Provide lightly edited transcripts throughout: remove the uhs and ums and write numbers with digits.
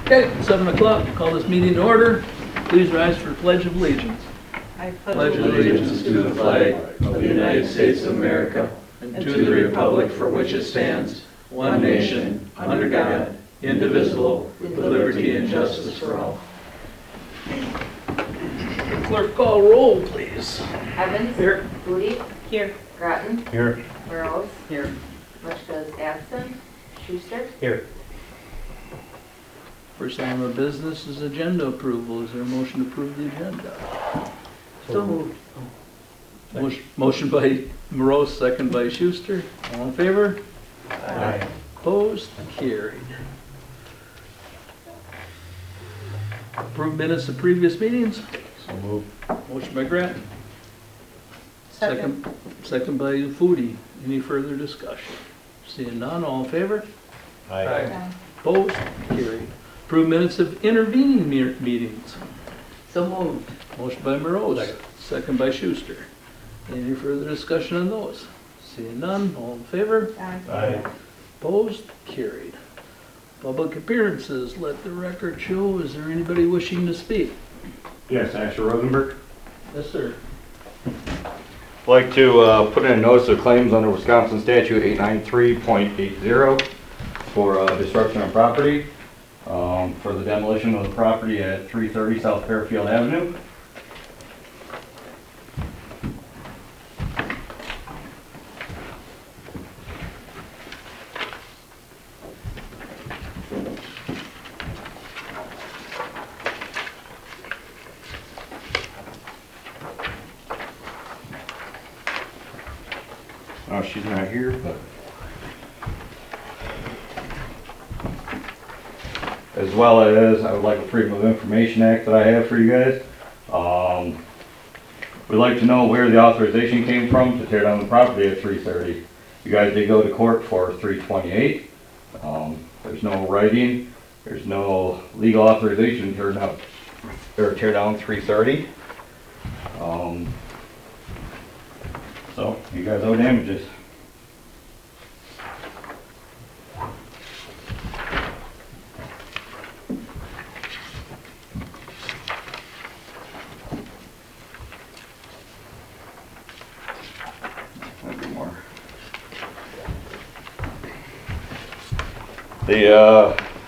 Okay, 7 o'clock, call this meeting to order. Please rise for the Pledge of Allegiance. I Pledge allegiance to the flag of the United States of America and to the republic for which it stands, one nation, under God, indivisible, with liberty and justice for all. Clerk, call roll, please. Evans? Here. Booty? Here. Groton? Here. Burrows? Here. Mushka is absent. Schuster? Here. First item of business is agenda approval. Is there a motion to approve the agenda? So moved. Motion by Morose, second by Schuster. All in favor? Aye. Opposed? Carried. Approved minutes of previous meetings. So moved. Motion by Grant. Second. Second by Foodie. Any further discussion? Seeing none, all in favor? Aye. Opposed? Carried. Approved minutes of intervening meetings. So moved. Motion by Morose. Second. Second by Schuster. Any further discussion on those? Seeing none, all in favor? Aye. Opposed? Carried. Public appearances, let the record show. Is there anybody wishing to speak? Yes, Asher Rosenberg. Yes, sir. I'd like to put in a notice of claims under Wisconsin Statute 893.80 for destruction of property for the demolition of the property at 330 South Fairfield Avenue. Oh, she's not here, but as well as I would like a Freedom of Information Act that I have for you guys. We'd like to know where the authorization came from to tear down the property at 330. You guys did go to court for 328. There's no writing. There's no legal authorization to tear down 330. So you guys owe damages. Maybe more.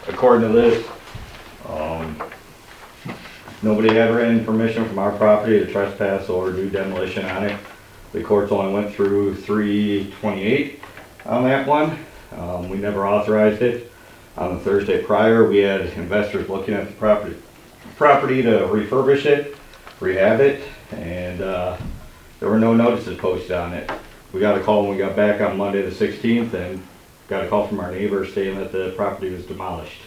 According to this, nobody ever had permission from our property to trespass or do demolition on it. The courts only went through 328 on that one. We never authorized it. On the Thursday prior, we had investors looking at the property to refurbish it, rehab it, and there were no notices posted on it. We got a call when we got back on Monday the 16th and got a call from our neighbor saying that the property was demolished.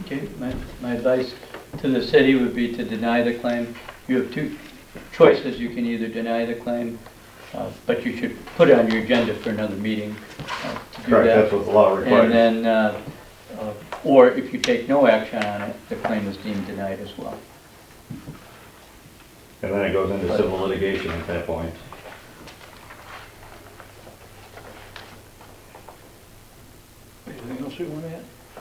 Okay, my advice to the city would be to deny the claim. You have two choices. You can either deny the claim, but you should put it on your agenda for another meeting to do Correct, that. that's what the law requires. And then, or if you take no action on it, the claim is deemed denied as well. And then it goes into civil litigation at that point. Anything else you want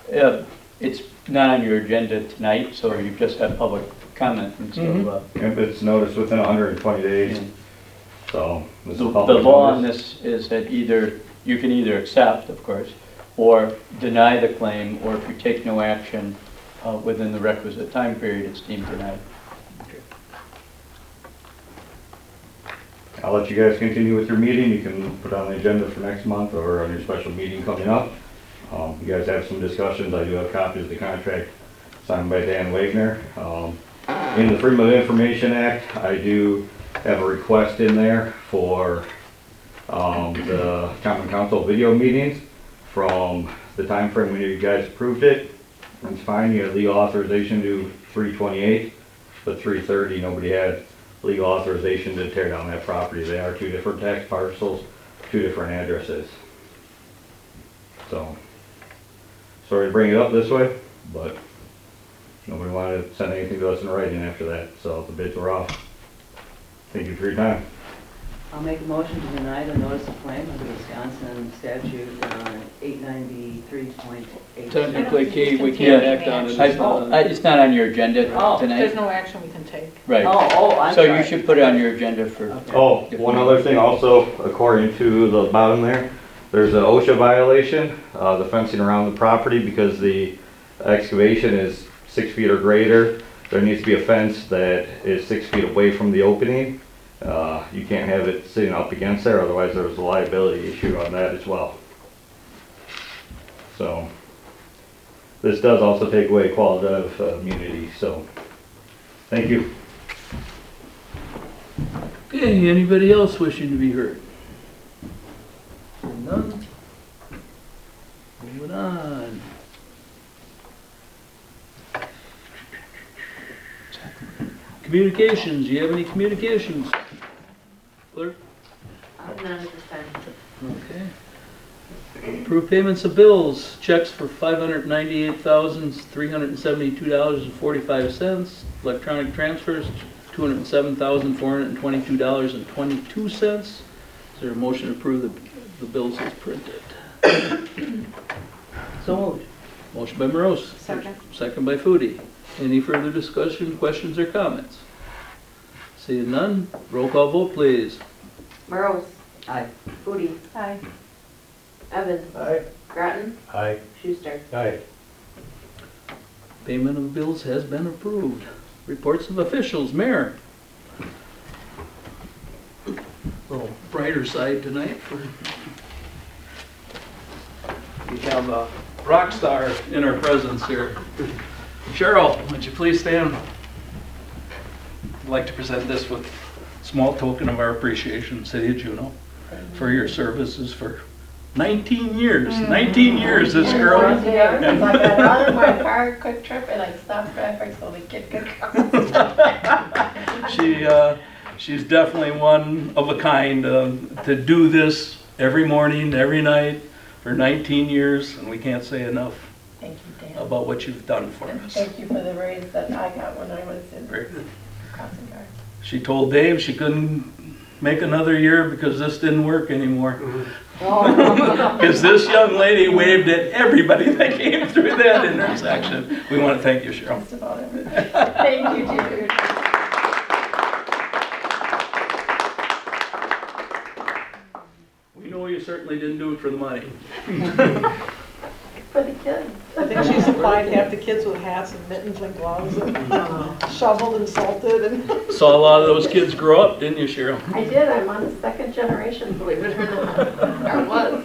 to add? It's not on your agenda tonight, so you just have public comment. And so If it's noticed within 120 days, yeah. so this is The public law on notice. this is that you can either accept, of course, or deny the claim, or if you take no action within the requisite time period, it's deemed denied. I'll let you guys continue with your meeting. You can put on the agenda for next month or on your special meeting coming up. You guys have some discussions. I do have copies of the contract signed by Dan Wagner. In the Freedom of Information Act, I do have a request in there for the Common Council video meetings from the time frame when you guys approved it. That's fine. You have legal authorization to do 328, but 330 nobody had legal authorization to tear down that property. They are two different tax parcels, two different addresses. So, sorry to bring it up this way, but nobody wanted to send anything to us in writing after that, so the bids were off. Thank you for your time. I'll make a motion to deny the notice of claim under Wisconsin statute 893.8. Technically, Key, we can't act on it. It's not on your agenda Oh, tonight. There's no action we can take. Right. I'm So sorry. you should put it on your agenda for, Oh, one other thing also, according to the bottom there, there's an OSHA violation, the fencing around the property because the excavation is 6 feet or greater. There needs to be a fence that is 6 feet away from the opening. You can't have it sitting up against there, otherwise there's a liability issue on that as well. So, this does also take away qualitative immunity, so, thank you. Okay, anybody else wishing to be heard? None? Moving on. Communications, do you have any communications? Clerk? None at this time. Okay. Approve payments of bills, checks for $598,372.45, electronic transfers, $207,422.22. Is there a motion to approve the bills as printed? So moved. Motion by Morose. Second. Second by Foodie. Any further discussion, questions, or comments? Seeing none, roll call vote, please. Morose. Aye. Foodie. Aye. Evans. Aye. Groton. Aye. Schuster. Aye. Payment of bills has been approved. Reports of officials, Mayor. Little brighter side tonight for. We have a rock star in our presence here. Cheryl, would you please stand? I'd like to present this with a small token of our appreciation, City of Juneau, for your services for 19 years. 19 years, this girl. I got out of my car, quick trip, and I stopped traffic so the kid could come. She's definitely one of a kind to do this every morning, every night for 19 years, and we can't say enough Thank you, Dan. about what you've done for And us. thank you for the raise that I got when I was in Very good. crossing guard. She told Dave she couldn't make another year because this didn't work anymore. Because this young lady waved at everybody that came through that intersection. We want to thank you, Cheryl. Just about everything. Thank you, Judy. We know you certainly didn't do it for the money. For the kids. I think she supplied half the kids with hats and mittens and gloves and shoveled and salted and. Saw a lot of those kids grow up, didn't you, Cheryl? I did, I'm on the second generation, believe it or not. Or was.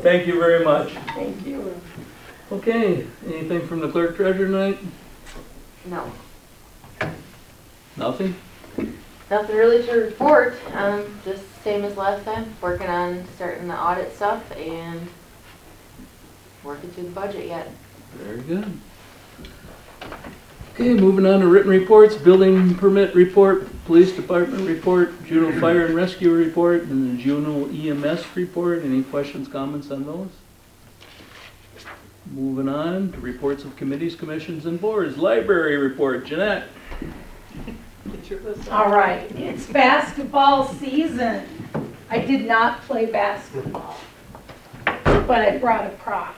Thank you very much. Thank you. Okay, anything from the clerk treasurer tonight? No. Nothing? Nothing really to report. Just same as last time. Working on starting the audit stuff and working through the budget yet. Very good. Okay, moving on to written reports, building permit report, police department report, Juneau Fire and Rescue report, and the Juneau EMS report. Any questions, comments on those? Moving on to reports of committees, commissions, and boards. Library report, Jeanette. Get your list. All right, it's basketball season. I did not play basketball, but I brought a prop.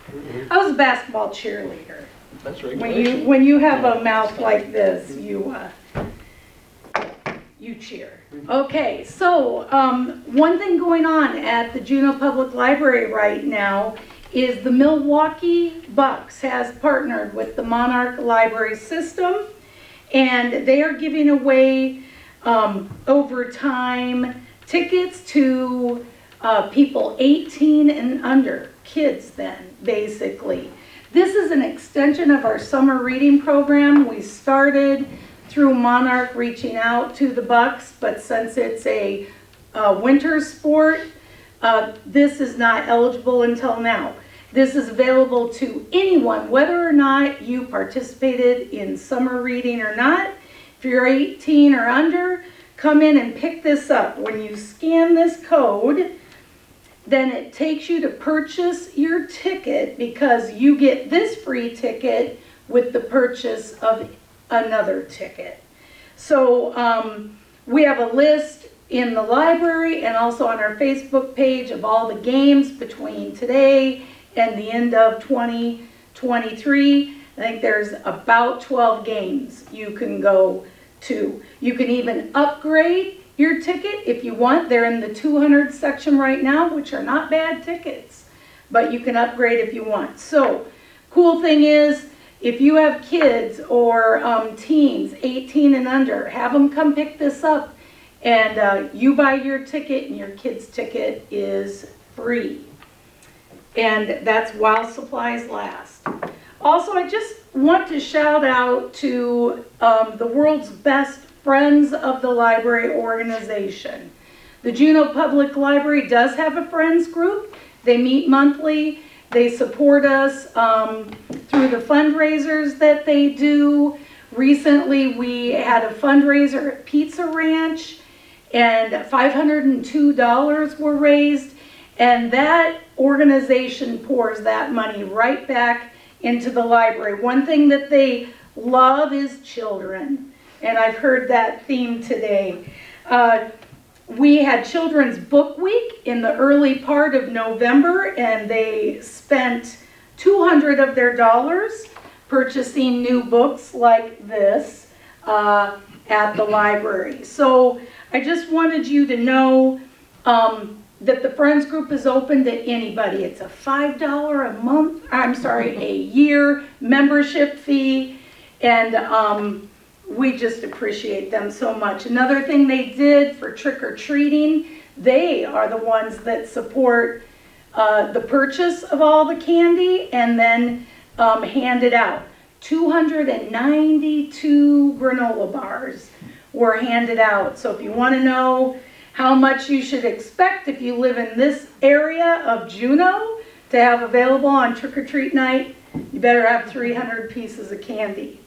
I was a basketball cheerleader. That's regulation. When you have a mouth like this, you cheer. Okay, so one thing going on at the Juneau Public Library right now is the Milwaukee Bucks has partnered with the Monarch Library System, and they are giving away over time tickets to people 18 and under, kids then, basically. This is an extension of our summer reading program. We started through Monarch reaching out to the Bucks, but since it's a winter sport, this is not eligible until now. This is available to anyone, whether or not you participated in summer reading or not. If you're 18 or under, come in and pick this up. When you scan this code, then it takes you to purchase your ticket because you get this free ticket with the purchase of another ticket. So we have a list in the library and also on our Facebook page of all the games between today and the end of 2023. I think there's about 12 games you can go to. You can even upgrade your ticket if you want. They're in the 200 section right now, which are not bad tickets, but you can upgrade if you want. So, cool thing is, if you have kids or teens, 18 and under, have them come pick this up, and you buy your ticket and your kid's ticket is free. And that's while supplies last. Also, I just want to shout out to the world's best Friends of the Library organization. The Juneau Public Library does have a Friends group. They meet monthly. They support us through the fundraisers that they do. Recently, we had a fundraiser at Pizza Ranch, and $502 were raised, and that organization pours that money right back into the library. One thing that they love is children, and I've heard that theme today. We had Children's Book Week in the early part of November, and they spent $200 of their dollars purchasing new books like this at the library. So I just wanted you to know that the Friends Group is open to anybody. It's a $5 a year membership fee, and we just appreciate them so much. Another thing they did for trick-or-treating, they are the ones that support the purchase of all the candy and then hand it out. 292 granola bars were handed out. So if you want to know how much you should expect if you live in this area of Juneau to have available on trick-or-treat night, you better have 300 pieces of candy.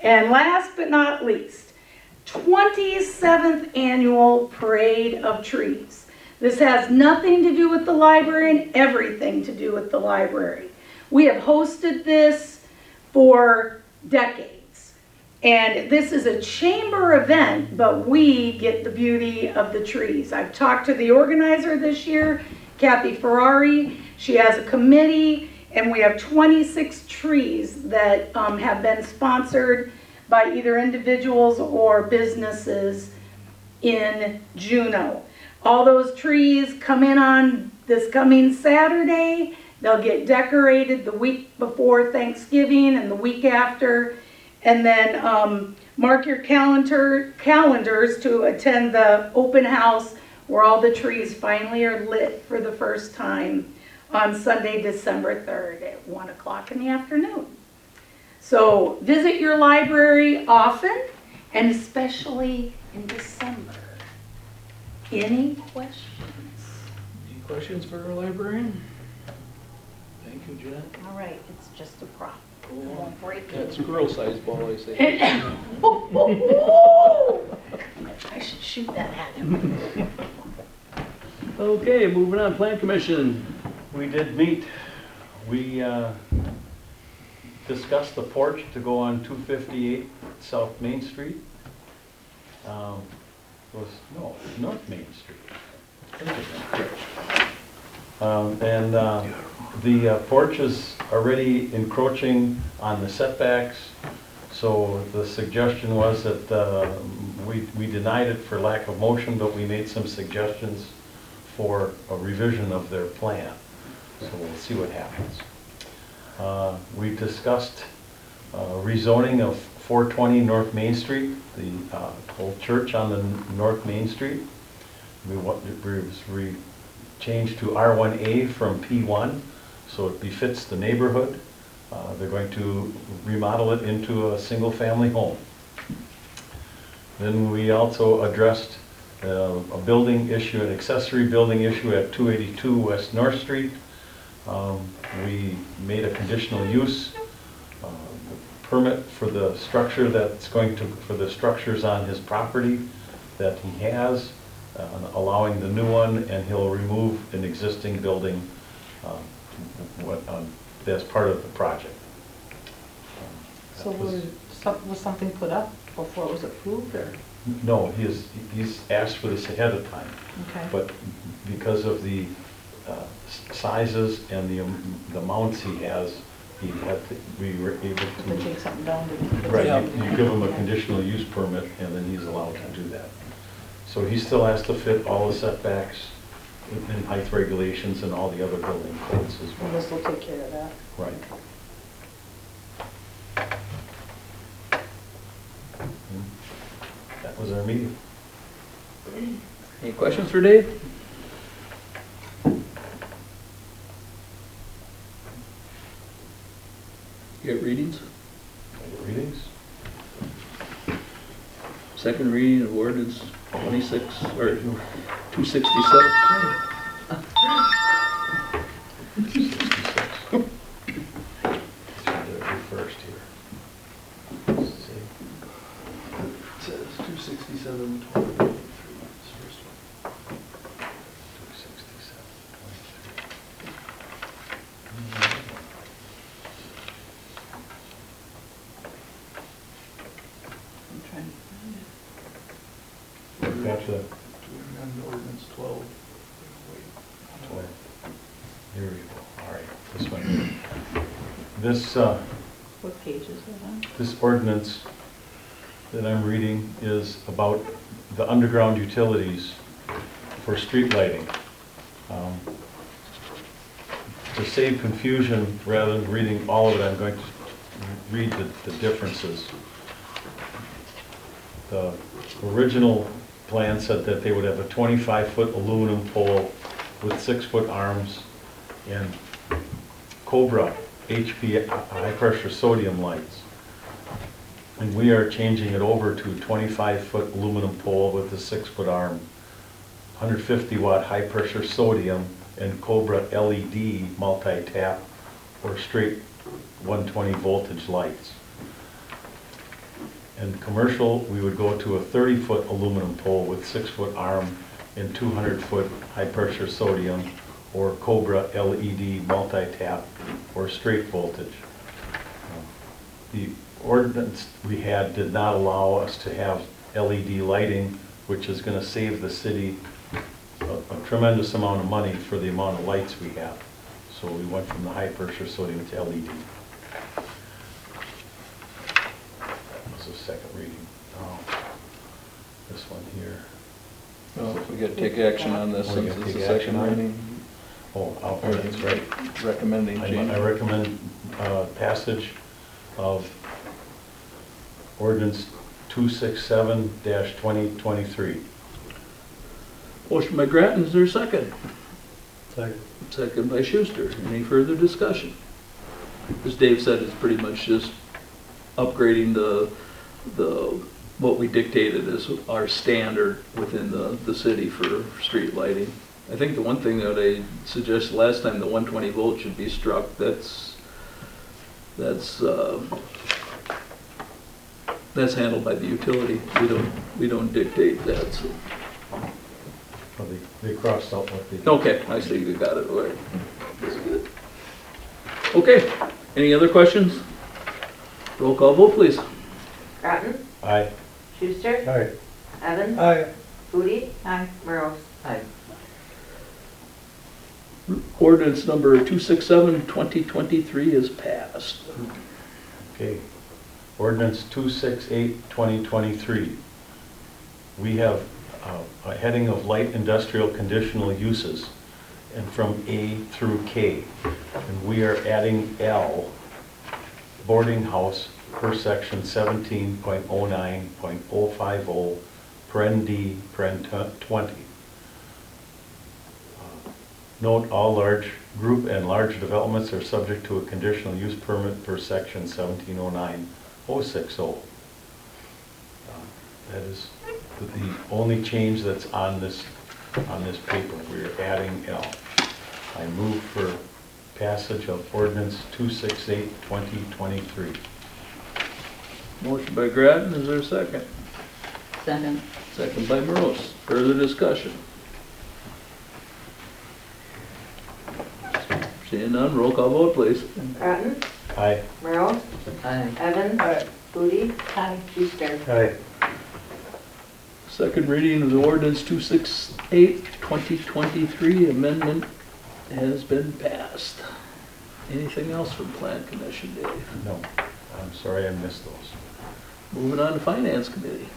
And last but not least, 27th Annual Parade of Trees. This has nothing to do with the library and everything to do with the library. We have hosted this for decades. And this is a chamber event, but we get the beauty of the trees. I've talked to the organizer this year, Kathy Ferrari. She has a committee, and we have 26 trees that have been sponsored by either individuals or businesses in Juneau. All those trees come in on this coming Saturday. They'll get decorated the week before Thanksgiving and the week after. And then mark your calendars to attend the open house where all the trees finally are lit for the first time on Sunday, December 3rd at 1 o'clock in the afternoon. So visit your library often, and especially in December. Any questions? Any questions for our librarian? Thank you, Jen. All right, it's just a prop. It Cool. won't break it. That's squirrel-sized ball, I say. I should shoot that at him. Okay, moving on, Plan Commission. We did meet. We discussed the porch to go on 258 South Main Street. North Main Street. The porch is already encroaching on the setbacks, so the suggestion was that we denied it for lack of motion, but we made some suggestions for a revision of their plan. So we'll see what happens. We discussed rezoning of 420 North Main Street, the old church on the North Main Street. We changed to R1A from P1, so it befits the neighborhood. They're going to remodel it into a single-family home. Then we also addressed a building issue, an accessory building issue at 282 West North Street. We made a conditional use permit for the structure for the structures on his property that he has, allowing the new one, and he'll remove an existing building as part of the project. So was something put up before it was approved, or? No, he's asked for this ahead of time, Okay. but because of the sizes and the mounts he has, we were able To to, take something down. right, you give him a conditional use permit, and then he's allowed to do that. So he still has to fit all the setbacks and height regulations and all the other building codes as And well. this will take care of that. Right. That was our meeting. Any questions for Dave? You got readings? Any readings? Second reading of ordinance 26, or 267. 66. First here. Let's see. It says 267, 23, this first one. 267, I'm trying to find it. 23. Gotcha. We're on ordinance 12. Wait. Here we go. All right, this one here. This, What page is it on? this ordinance that I'm reading is about the underground utilities for street lighting. To save confusion, rather than reading all of it, I'm going to read the differences. The original plan said that they would have a 25-foot aluminum pole with 6-foot arms and Cobra HP high-pressure sodium lights. And we are changing it over to 25-foot aluminum pole with a 6-foot arm, 150-watt high-pressure sodium, and Cobra LED multi-tap or straight 120 voltage lights. And commercial, we would go to a 30-foot aluminum pole with 6-foot arm and 200-foot high-pressure sodium or Cobra LED multi-tap or straight voltage. The ordinance we had did not allow us to have LED lighting, which is going to save the city a tremendous amount of money for the amount of lights we have. So we went from the high-pressure sodium to LED. That was the second reading. Now, this one here. Well, we gotta take action on this Oh, since you gotta it's the take action second on it? reading. Oh, that's right. Recommending change. I recommend passage of ordinance 267-2023. Motion by Grattan, is there a second? Second. Second by Schuster. Any further discussion? As Dave said, it's pretty much just upgrading what we dictated as our standard within the city for street lighting. I think the one thing that I suggested last time, the 120 volt should be struck. That's handled by the utility. We don't dictate that, so. Well, they crossed out what they. Okay, I see you got it, all right. That's good. Okay, any other questions? Roll call vote, please. Groton, Aye. Schuster, Aye. Evans, Aye. Foodie, Aye. Merles. Aye. Ordinance number 267-2023 is passed. Okay. Ordinance 268-2023. We have a heading of light industrial conditional uses, and from A through K. And we are adding L, boarding house, per section 17.09.050, paren D, paren 20. Note, all large group and large developments are subject to a conditional use permit per section 1709.060. That is the only change that's on this paper. We're adding L. I move for passage of ordinance 268-2023. Motion by Grattan, is there a second? Second. Second by Morose. Further discussion? Seeing none, roll call vote, please. Groton, Aye. Merles, Aye. Evans, Foodie, Aye. Schuster. Aye. Second reading of the ordinance 268, 2023 amendment has been passed. Anything else from Plan Commission, Dave? No, I'm sorry I missed those. Moving on to Finance Committee.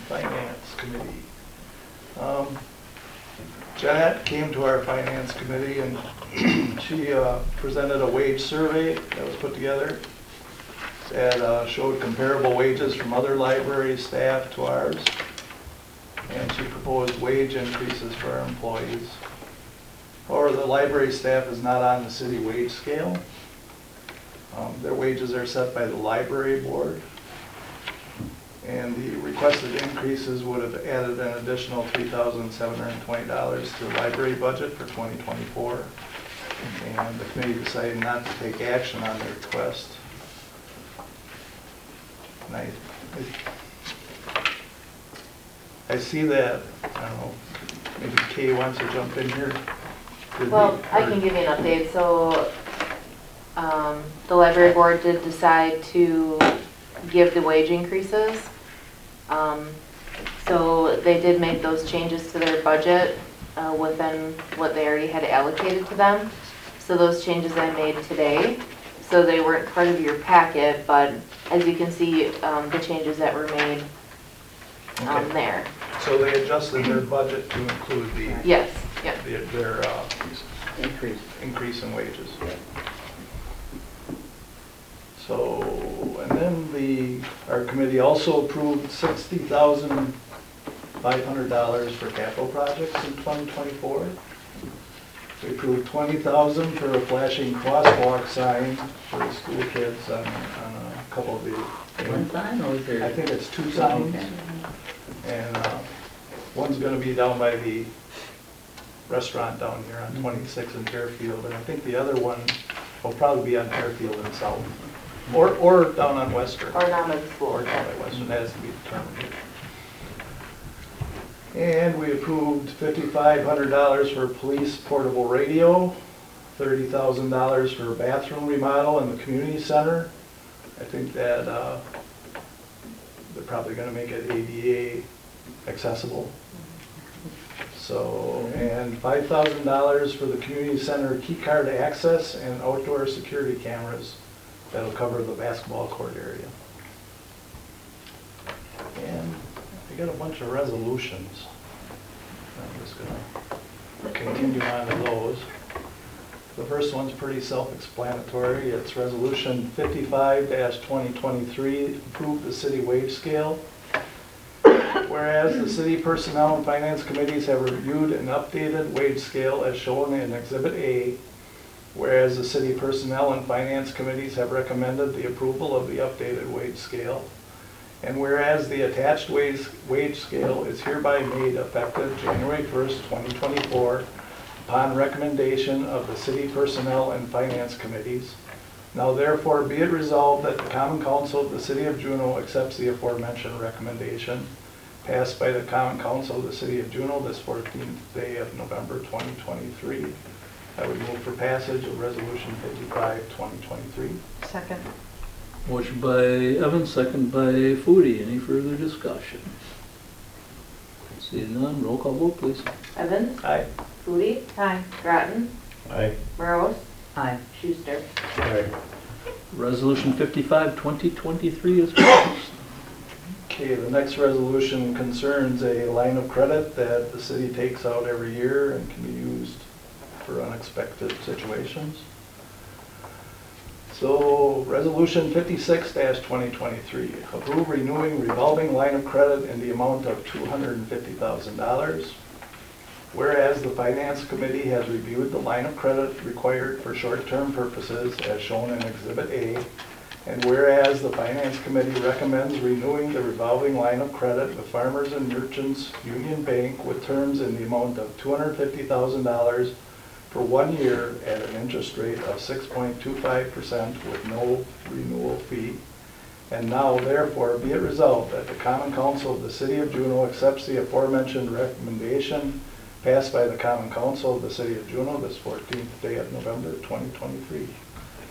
Finance Committee. Jeanette came to our Finance Committee and she presented a wage survey that was put together that showed comparable wages from other library staff to ours. And she proposed wage increases for our employees. However, the library staff is not on the city wage scale. Their wages are set by the library board. And the requested increases would have added an additional $3,720 to the library budget for 2024. And the committee decided not to take action on the request. And I see that, I don't know, maybe Kay wants to jump in here. Well, I can give you an update. So the library board did decide to give the wage increases. So they did make those changes to their budget within what they already had allocated to them. So those changes I made today. So they weren't part of your packet, but as you can see, the changes that were made Okay. there. So they adjusted their budget to include the Yes, yep. their Increase. in wages. So, and then our committee also approved $60,500 for capital projects in 2024. We approved $20,000 for a flashing crosswalk sign for the school kids on a couple of the. One sign or is there? I think it's 2 signs. Okay. And one's gonna be down by the restaurant down here on 26 in Fairfield, and I think the other one will probably be on Fairfield and South. Or down on Western. Or not at the school. Or down by Western, that has to be determined. And we approved $5,500 for police portable radio, $30,000 for a bathroom remodel in the community center. I think that they're probably gonna make it ADA accessible. So, and $5,000 for the community center key card access and outdoor security cameras that'll cover the basketball court area. And we got a bunch of resolutions. I'm just gonna continue on to those. The first one's pretty self-explanatory. It's Resolution 55-2023, approve the city wage scale. Whereas the city personnel and finance committees have reviewed an updated wage scale as shown in Exhibit A. Whereas the city personnel and finance committees have recommended the approval of the updated wage scale. And whereas the attached wage scale is hereby made effective January 1st, 2024, upon recommendation of the city personnel and finance committees. Now therefore be it resolved that the Common Council of the City of Juneau accepts the aforementioned recommendation passed by the Common Council of the City of Juneau this 14th day of November 2023. I would move for passage of Resolution 55-2023. Second. Motion by Evans, second by Foodie. Any further discussion? Seeing none, roll call vote, please. Evans? Aye. Foodie? Aye. Groton? Aye. Burrows? Aye. Schuster? Resolution 55, 2023 is passed. Okay, the next resolution concerns a line of credit that the city takes out every year and can be used for unexpected situations. So, Resolution 56-2023, approve renewing revolving line of credit in the amount of $250,000. Whereas the Finance Committee has reviewed the line of credit required for short-term purposes as shown in Exhibit A, and whereas the Finance Committee recommends renewing the revolving line of credit with Farmers and Merchants Union Bank with terms in the amount of $250,000 for 1 year at an interest rate of 6.25% with no renewal fee. And now therefore be it resolved that the Common Council of the City of Juneau accepts the aforementioned recommendation passed by the Common Council of the City of Juneau this 14th day of November 2023.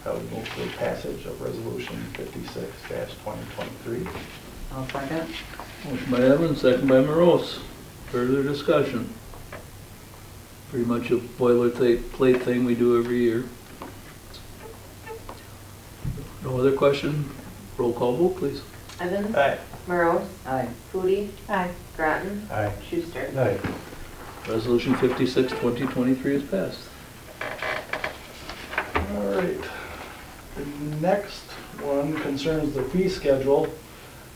I would move for passage of Resolution 56-2023. I'll second. Motion by Evans, second by Morose. Further discussion. Pretty much a boilerplate thing we do every year. No other question? Roll call vote, please. Evans? Aye. Morose? Aye. Foodie? Aye. Groton? Aye. Schuster? Aye. Resolution 56, 2023 is passed. All right. The next one concerns the fee schedule,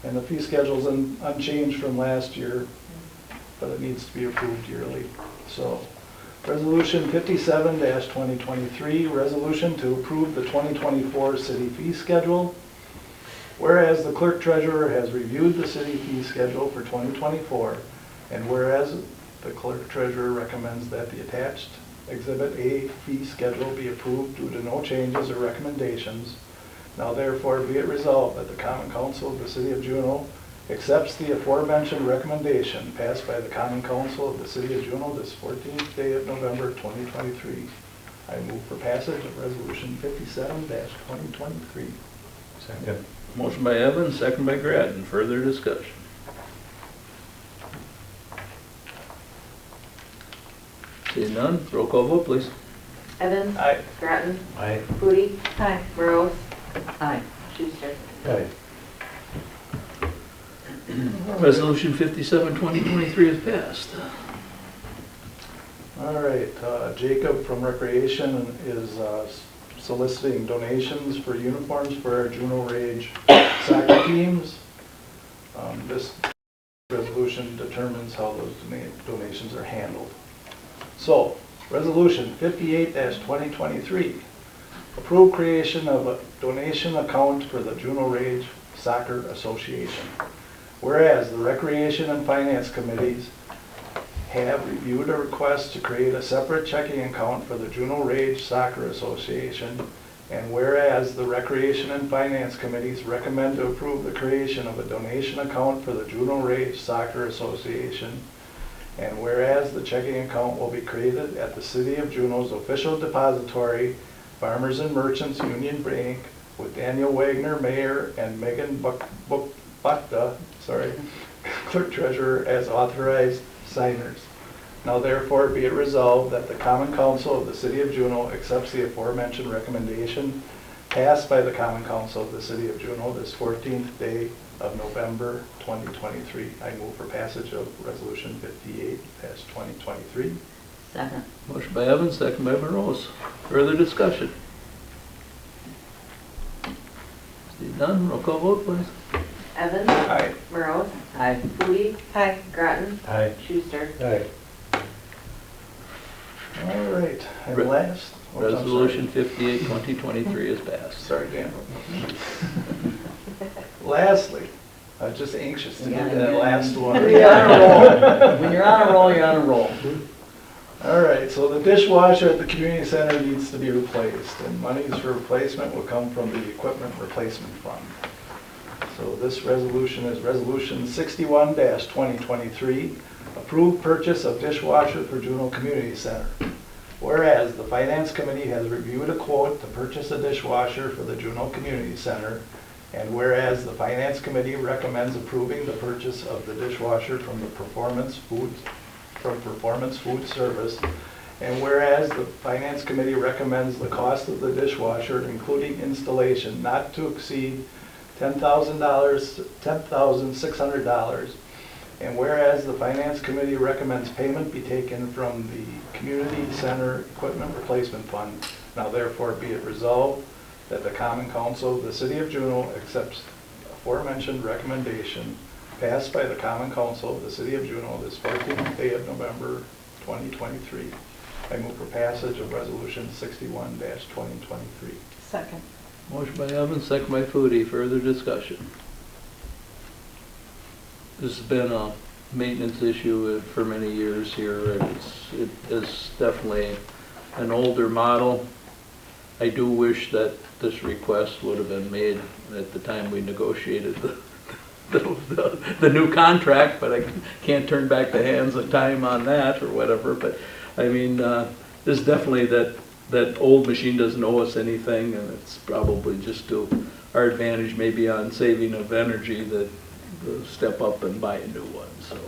and the fee schedule's unchanged from last year, but it needs to be approved yearly. So, Resolution 57-2023, resolution to approve the 2024 city fee schedule. Whereas the clerk treasurer has reviewed the city fee schedule for 2024, and whereas the clerk treasurer recommends that the attached Exhibit A fee schedule be approved due to no changes or recommendations, now therefore be it resolved that the Common Council of the City of Juneau accepts the aforementioned recommendation passed by the Common Council of the City of Juneau this 14th day of November 2023. I move for passage of Resolution 57-2023. Second. Motion by Evans, second by Groton. Further discussion. Seeing none, roll call vote, please. Evans? Aye. Groton? Aye. Foodie? Aye. Morose? Aye. Schuster? Aye. Resolution 57, 2023 is passed. All right, Jacob from Recreation is soliciting donations for uniforms for our Juneau Rage soccer teams. This resolution determines how those donations are handled. So, Resolution 58-2023, approve creation of a donation account for the Juneau Rage Soccer Association. Whereas the Recreation and Finance Committees have reviewed a request to create a separate checking account for the Juneau Rage Soccer Association, and whereas the Recreation and Finance Committees recommend to approve the creation of a donation account for the Juneau Rage Soccer Association, and whereas the checking account will be created at the City of Juneau's official depository, Farmers and Merchants Union Bank, with Daniel Wagner, Mayor, and Megan Bukta, Clerk Treasurer, as authorized signers. Now therefore be it resolved that the Common Council of the City of Juneau accepts the aforementioned recommendation passed by the Common Council of the City of Juneau this 14th day of November 2023. I move for passage of Resolution 58-2023. Second. Motion by Evans, second by Morose. Further discussion. Seeing none, roll call vote, please. Evans? Aye. Morose? Aye. Foodie? Aye. Groton? Aye. Schuster? Aye. All right, and last. oh, I'm sorry. Resolution 58, 2023 is passed. Sorry, Dan. Lastly, I was just anxious to get to that last one. When you're on a roll. When you're on a roll, you're on a roll. All right, so the dishwasher at the community center needs to be replaced, and monies for replacement will come from the equipment replacement fund. So this resolution is Resolution 61-2023, approved purchase of dishwasher for Juneau Community Center. Whereas the Finance Committee has reviewed a quote to purchase a dishwasher for the Juneau Community Center, and whereas the Finance Committee recommends approving the purchase of the dishwasher from Performance Food Service, and whereas the Finance Committee recommends the cost of the dishwasher, including installation, not to exceed $10,600, and whereas the Finance Committee recommends payment be taken from the Community Center Equipment Replacement Fund, now therefore be it resolved that the Common Council of the City of Juneau accepts aforementioned recommendation passed by the Common Council of the City of Juneau this 14th day of November 2023. I move for passage of Resolution 61-2023. Second. Motion by Evans, second by Foodie. Further discussion. This has been a maintenance issue for many years here, and it is definitely an older model. I do wish that this request would have been made at the time we negotiated the new contract, but I can't turn back the hands of time on that or whatever. But I mean, this is definitely that old machine doesn't owe us anything, and it's probably just to our advantage, maybe on saving of energy, that step up and buy a new one, so.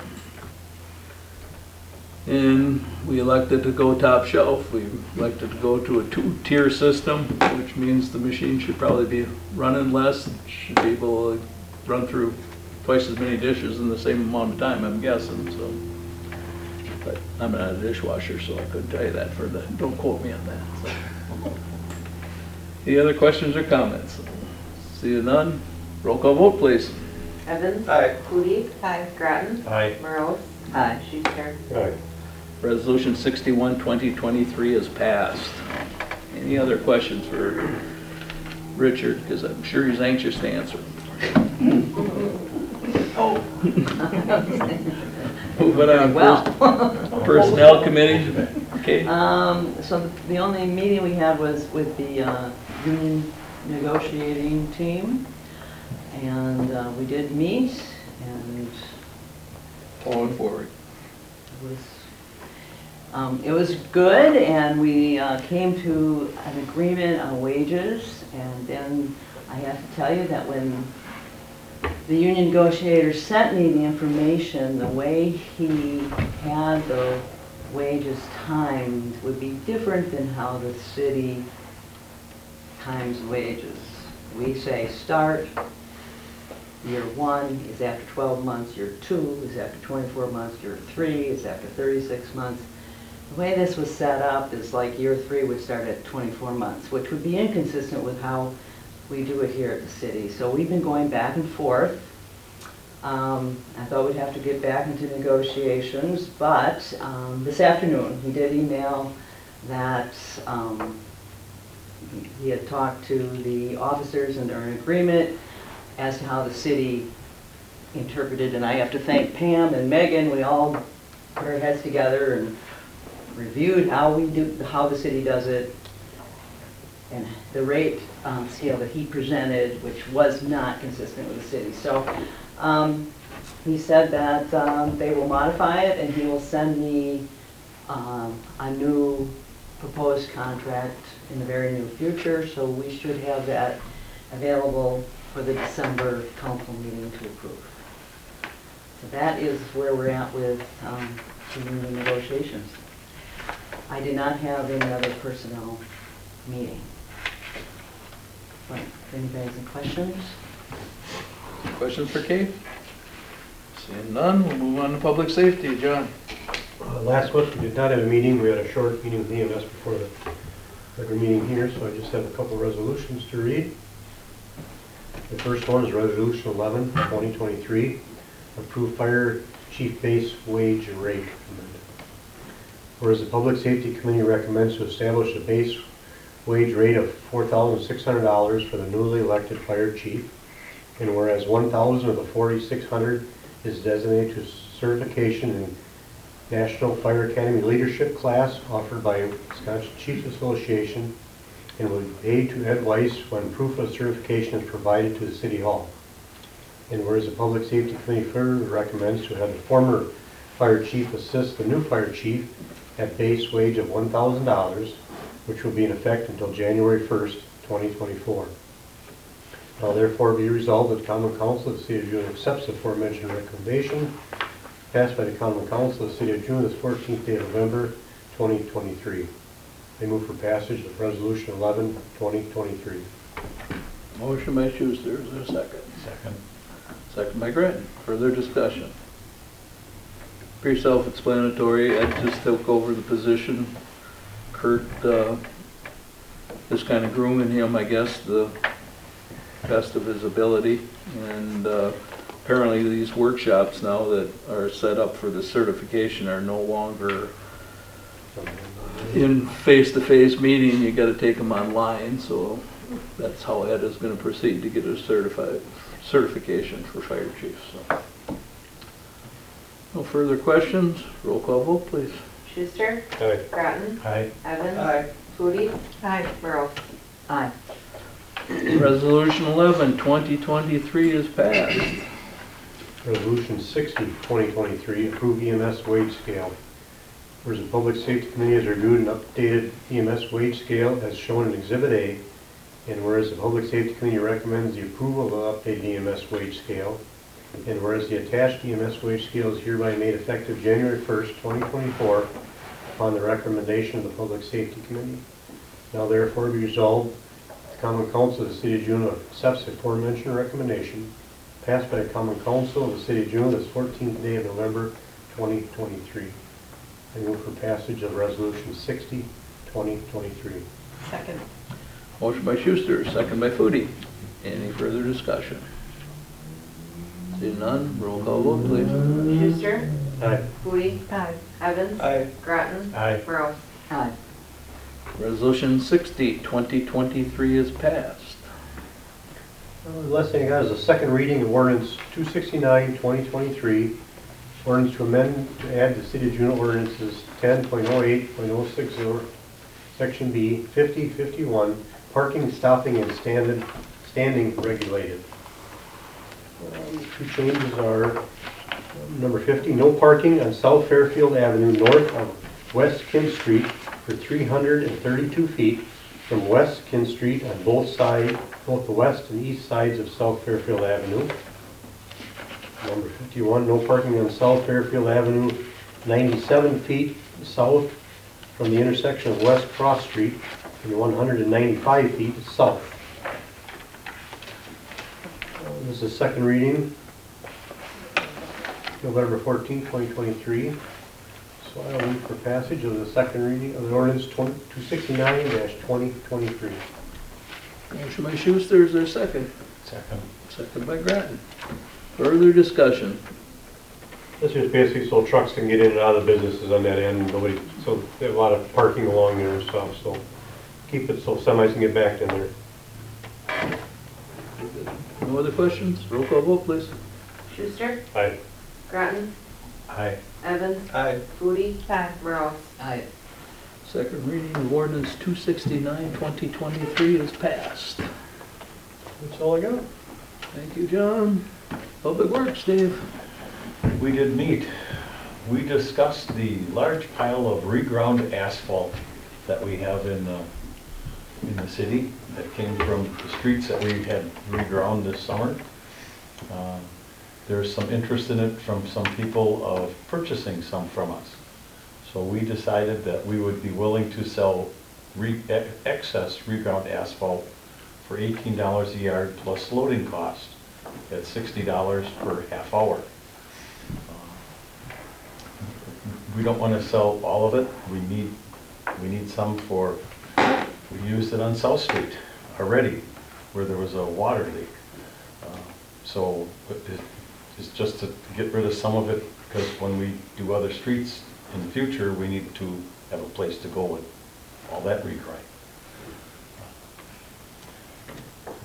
And we elected to go top shelf. We elected to go to a two-tier system, which means the machine should probably be running less, should be able to run through twice as many dishes in the same amount of time, I'm guessing, so. But I'm not a dishwasher, so I couldn't tell you that don't quote me on that, so. Any other questions or comments? Seeing none, roll call vote, please. Evans? Aye. Cootie? Aye. Grattan? Aye. Merle? Aye. Schuster? Aye. Resolution 61, 2023 is passed. Any other questions for Richard? Because I'm sure he's anxious to answer. Moving on, Well. Personnel Committee. Okay. So the only meeting we had was with the union negotiating team. And we did meet, and Going forward. it was good, and we came to an agreement on wages. And then I have to tell you that when the union negotiator sent me the information, the way he had the wages timed would be different than how the city times wages. We say start, year 1 is after 12 months, year 2 is after 24 months, year 3 is after 36 months. The way this was set up is like year 3 would start at 24 months, which would be inconsistent with how we do it here at the city. So we've been going back and forth. I thought we'd have to get back into negotiations, but this afternoon he did email that he had talked to the officers and they're in agreement as to how the city interpreted, and I have to thank Pam and Megan. We all put our heads together and reviewed how the city does it, and the rate scale that he presented, which was not consistent with the city. So he said that they will modify it, and he will send me a new proposed contract in the very near future. So we should have that available for the December council meeting to approve. So that is where we're at with the union negotiations. I did not have any other personnel meeting. But if anybody has any questions? Questions for Kate? Seeing none, we'll move on to public safety. John? Last month, we did not have a meeting. We had a short meeting with EMS before the regular meeting here, so I just have a couple of resolutions to read. The first one is Resolution 11, 2023, approve fire chief base wage rate. Whereas the Public Safety Committee recommends to establish a base wage rate of $4,600 for the newly elected fire chief, and whereas 1,000 of the 4,600 is designated to certification in National Fire Academy Leadership class offered by Wisconsin Chiefs Association, and will be paid to Ed Weiss when proof of certification is provided to the City Hall. And whereas the Public Safety Committee further recommends to have the former fire chief assist the new fire chief at base wage of $1,000, which will be in effect until January 1st, 2024. Now therefore be resolved that the Common Council of the City of Juneau accepts the aforementioned recommendation passed by the Common Council of the City of Juneau this 14th day of November, 2023. I move for passage of Resolution 11, 2023. Motion by Schuster, is there a second? Second. Second by Grattan. Further discussion? Pretty self-explanatory. Ed just took over the position. Kurt is kind of grooming him, I guess, the best of his ability. And apparently these workshops now that are set up for the certification are no longer in face-to-face meeting. You got to take them online, so that's how Ed is going to proceed to get his certification for fire chiefs. So. No further questions. Roll call vote, please. Schuster? Aye. Grattan? Aye. Evans? Aye. Cootie? Aye. Merle? Aye. Resolution 11, 2023 is passed. Resolution 60, 2023, approve EMS wage scale. Whereas the Public Safety Committee has reviewed an updated EMS wage scale as shown in Exhibit A, and whereas the Public Safety Committee recommends the approval of the updated EMS wage scale, And whereas the attached EMS wage scale is hereby made effective January 1st, 2024, upon the recommendation of the Public Safety Committee. Now therefore be resolved, the Common Council of the City of Juneau accepts the aforementioned recommendation passed by the Common Council of the City of Juneau this 14th day of November 2023. I move for passage of Resolution 60, 2023. Second. Motion by Schuster, second by Foodie. Any further discussion? Seeing none, roll call vote, please. Schuster? Aye. Foodie? Aye. Evans? Aye. Groton? Aye. Merle? Aye. Resolution 60, 2023 is passed. The last thing I got is a second reading of ordinance 269, 2023. Ordinance to amend, to add the City of Juneau ordinances 10.08.060, Section B, 50, 51, parking, stopping, and standing regulated. Two changes are, number 50, no parking on South Fairfield Avenue north of West Kin Street for 332 feet from West Kin Street on both sides, both the west and east sides of South Fairfield Avenue. Number 51, no parking on South Fairfield Avenue 97 feet south from the intersection of West Cross Street and 195 feet south. This is second reading, November 14, 2023. So I'll move for passage of the second reading of the ordinance 269-2023. Motion by Schuster, is there a second? Second. Second by Groton. Further discussion? This is basically so trucks can get in and out of the businesses on that end, so they have a lot of parking along there and stuff, so keep it so semis can get back in there. No other questions? Roll call vote, please. Schuster? Aye. Groton? Aye. Evans? Aye. Foodie? Aye. Merle? Aye. Second reading of ordinance 269, 2023 is passed. That's all I got. Thank you, John. Public Works, Dave. We did meet. We discussed the large pile of reground asphalt that we have in the city that came from the streets that we had reground this summer. There's some interest in it from some people of purchasing some from us. So we decided that we would be willing to sell excess reground asphalt for $18 a yard plus loading cost at $60 per half hour. We don't want to sell all of it. We need some for, we used it on South Street already where there was a water leak. So it's just to get rid of some of it because when we do other streets in the future, we need to have a place to go with all that regrind.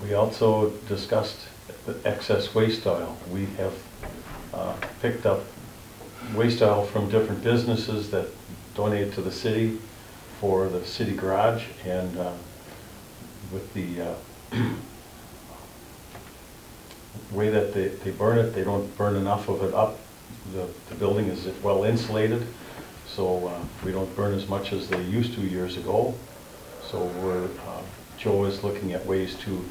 We also discussed the excess waste oil. We have picked up waste oil from different businesses that donate to the city for the city garage, and with the way that they burn it, they don't burn enough of it up. The building is well insulated, so we don't burn as much as they used to years ago. So Joe is looking at ways to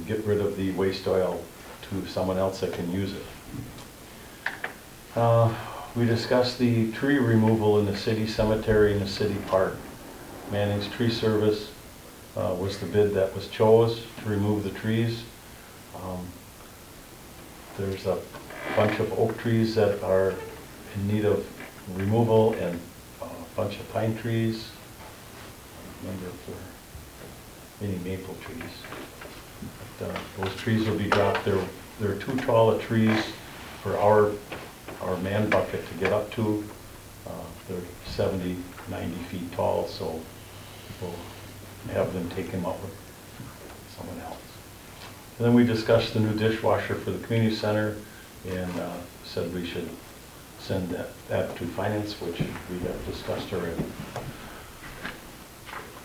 get rid of the waste oil to someone else that can use it. We discussed the tree removal in the city cemetery and the city park. Manning's Tree Service was the bid that was chose to remove the trees. There's a bunch of oak trees that are in need of removal and a bunch of pine trees. I don't remember if there are any maple trees. But, those trees will be dropped. They're too tall of trees for our man bucket to get up to. They're 70, 90 feet tall, so we'll have them take them up with someone else. And then we discussed the new dishwasher for the community center and said we should send that to finance, which we have discussed already.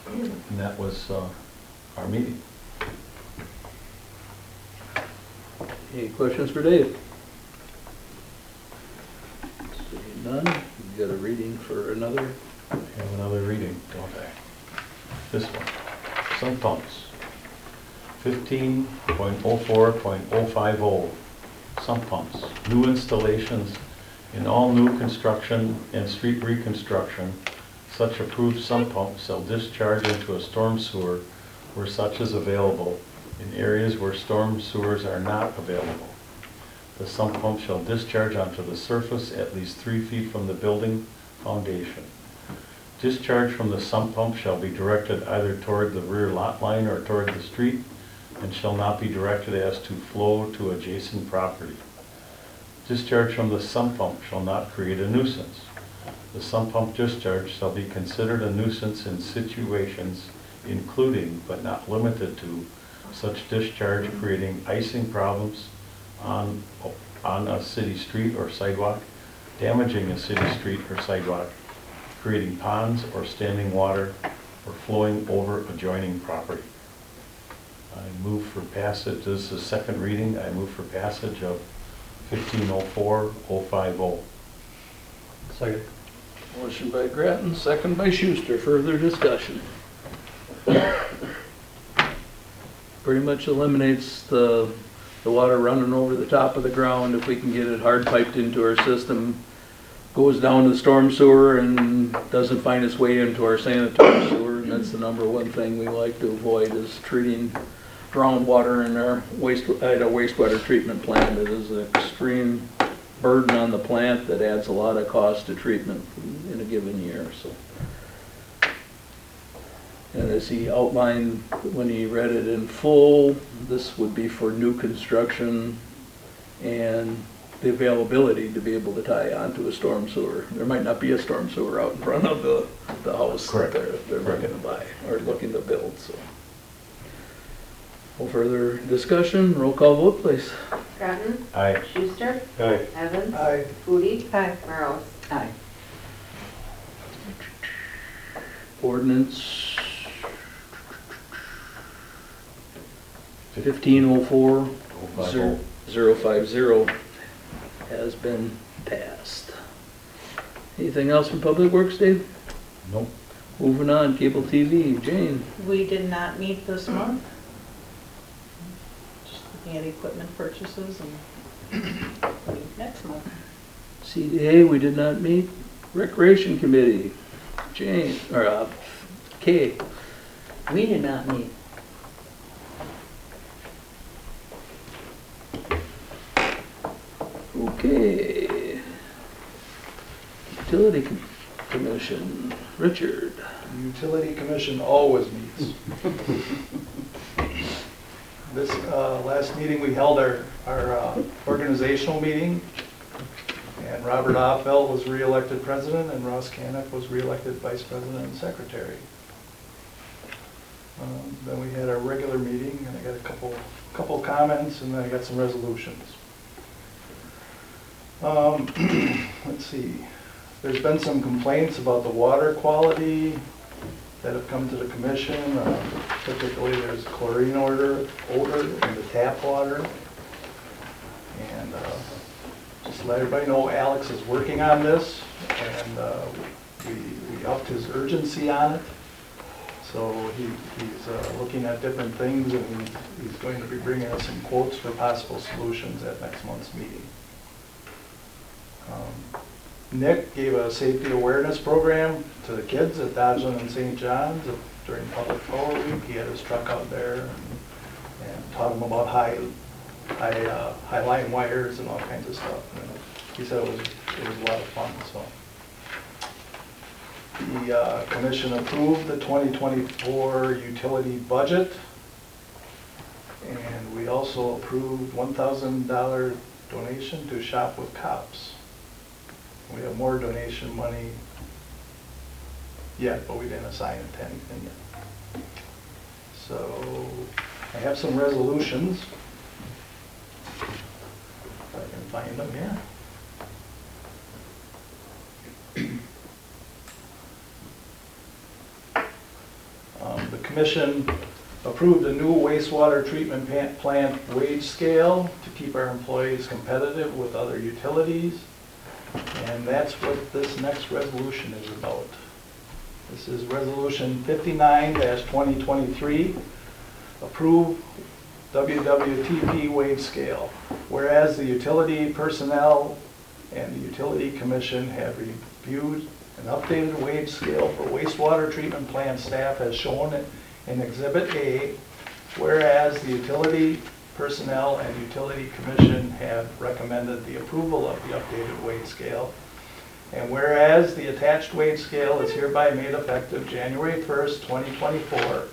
And that was our meeting. Any questions for Dave? Seeing none, you got a reading for another. I have another reading, don't I? This one, sump pumps. 15.04.050, sump pumps. New installations in all new construction and street reconstruction, such approved sump pumps shall discharge into a storm sewer where such is available, in areas where storm sewers are not available. The sump pump shall discharge onto the surface at least 3 feet from the building foundation. Discharge from the sump pump shall be directed either toward the rear lot line or toward the street, and shall not be directed as to flow to adjacent property. Discharge from the sump pump shall not create a nuisance. The sump pump discharge shall be considered a nuisance in situations including, but not limited to, such discharge creating icing problems on a city street or sidewalk, damaging a city street or sidewalk, creating ponds or standing water, or flowing over adjoining property. I move for passage, this is the second reading, I move for passage of 1504-050. Second. Motion by Grattan, second by Schuster. Further discussion. Pretty much eliminates the water running over the top of the ground if we can get it hard piped into our system. Goes down to the storm sewer and doesn't find its way into our sanitary sewer, and that's the number one thing we like to avoid is treating groundwater in our wastewater treatment plant. It is an extreme burden on the plant that adds a lot of cost to treatment in a given year. So, and as he outlined when he read it in full, this would be for new construction and the availability to be able to tie onto a storm sewer. There might not be a storm sewer out in front of the house that they're looking to buy or looking to build. So, no further discussion. Roll call vote, please. Grattan. Aye. Schuster. Aye. Evans. Aye. Foodie. Aye. Merles. Aye. Ordinance 1504-050 has been passed. Anything else from Public Works, Dave? Nope. Moving on, cable TV, Jane. We did not meet this month. Just looking at equipment purchases and next month. CDA, we did not meet. Recreation Committee, Jane, or Kay. We did not meet. Okay. Utility Commission, Richard. The Utility Commission always meets. This last meeting, we held our organizational meeting, and Robert Offeld was re-elected president, and Ross Caniff was re-elected vice president and secretary. Then we had our regular meeting, and I got a couple comments, and then I got some resolutions. Let's see. There's been some complaints about the water quality that have come to the commission. Typically, there's chlorine odor in the tap water. And just to let everybody know, Alex is working on this, and we upped his urgency on it. So he's looking at different things, and he's going to be bringing us some quotes for possible solutions at next month's meeting. Nick gave a safety awareness program to the kids at Dodgeland and St. John's during Public Power Week. He had his truck out there and taught them about high line wires and all kinds of stuff. And he said it was a lot of fun. So the commission approved the 2024 utility budget, and we also approved $1,000 donation to Shop with Cops. We have more donation money yet, but we didn't assign it to anything yet. So I have some resolutions. If I can find them here. The commission approved a new wastewater treatment plant wage scale to keep our employees competitive with other utilities. And that's what this next resolution is about. This is resolution 59-2023. Approve WWTP wage scale. Whereas the utility personnel and the utility commission have reviewed an updated wage scale for wastewater treatment plant staff as shown in Exhibit A. Whereas the utility personnel and utility commission have recommended the approval of the updated wage scale. And whereas the attached wage scale is hereby made effective January 1st, 2024,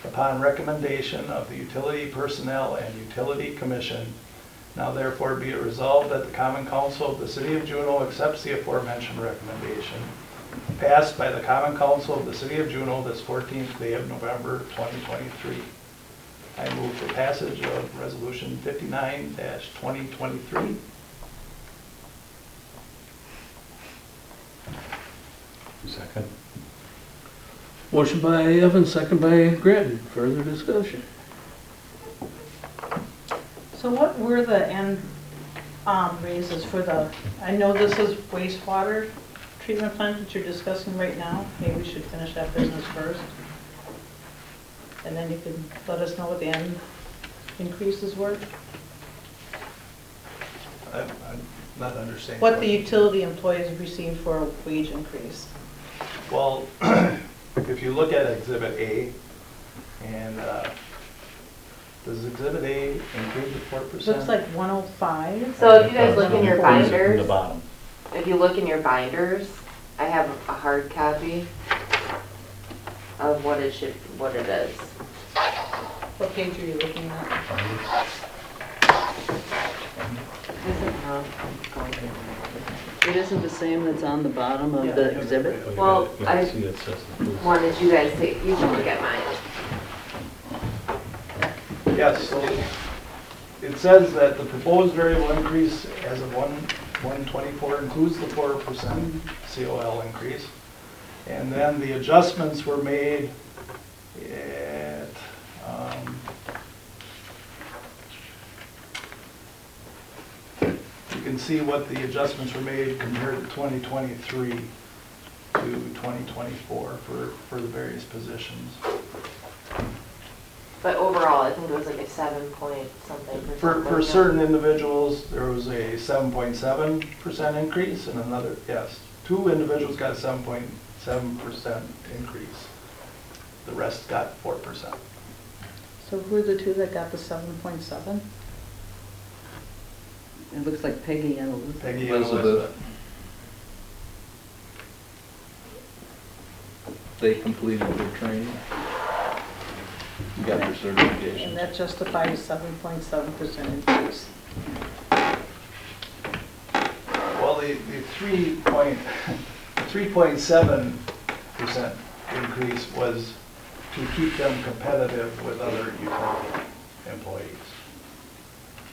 upon recommendation of the utility personnel and utility commission, now therefore be it resolved that the Common Council of the City of Juneau accepts the aforementioned recommendation, passed by the Common Council of the City of Juneau this 14th day of November, 2023. I move for passage of Resolution 59-2023. Second. Motion by Evans, second by Grattan. Further discussion? So what were the end raises for the, I know this is wastewater treatment plant that you're discussing right now. Maybe we should finish that business first. And then you can let us know what the end increases were. I'm not understanding. What the utility employees received for a wage increase. Well, if you look at Exhibit A, and does Exhibit A include the 4%? Looks like 105. So if you guys look in your In the binders, bottom. if you look in your binders, I have a hard copy of what it is. What page are you looking at? It isn't the same that's on the bottom of the exhibit? Well, You I see it says the proof. wanted you guys to, you can look at mine. Yes, so it says that the proposed variable increase as of 1/1/24 includes the 4% COL increase. And then the adjustments were made at, you can see what the adjustments were made compared to 2023 to 2024 for the various positions. But overall, I think it was like a 7 point something percent. For certain individuals, there was a 7.7% increase, and another, yes, 2 individuals got a 7.7% increase. The rest got 4%. So who are the two that got the 7.7? It looks like Peggy and Elizabeth. Peggy and Elizabeth. Elizabeth. They completed their training. Got their And certification. that justifies 7.7% increase. Well, the 3.7% increase was to keep them competitive with other utility employees.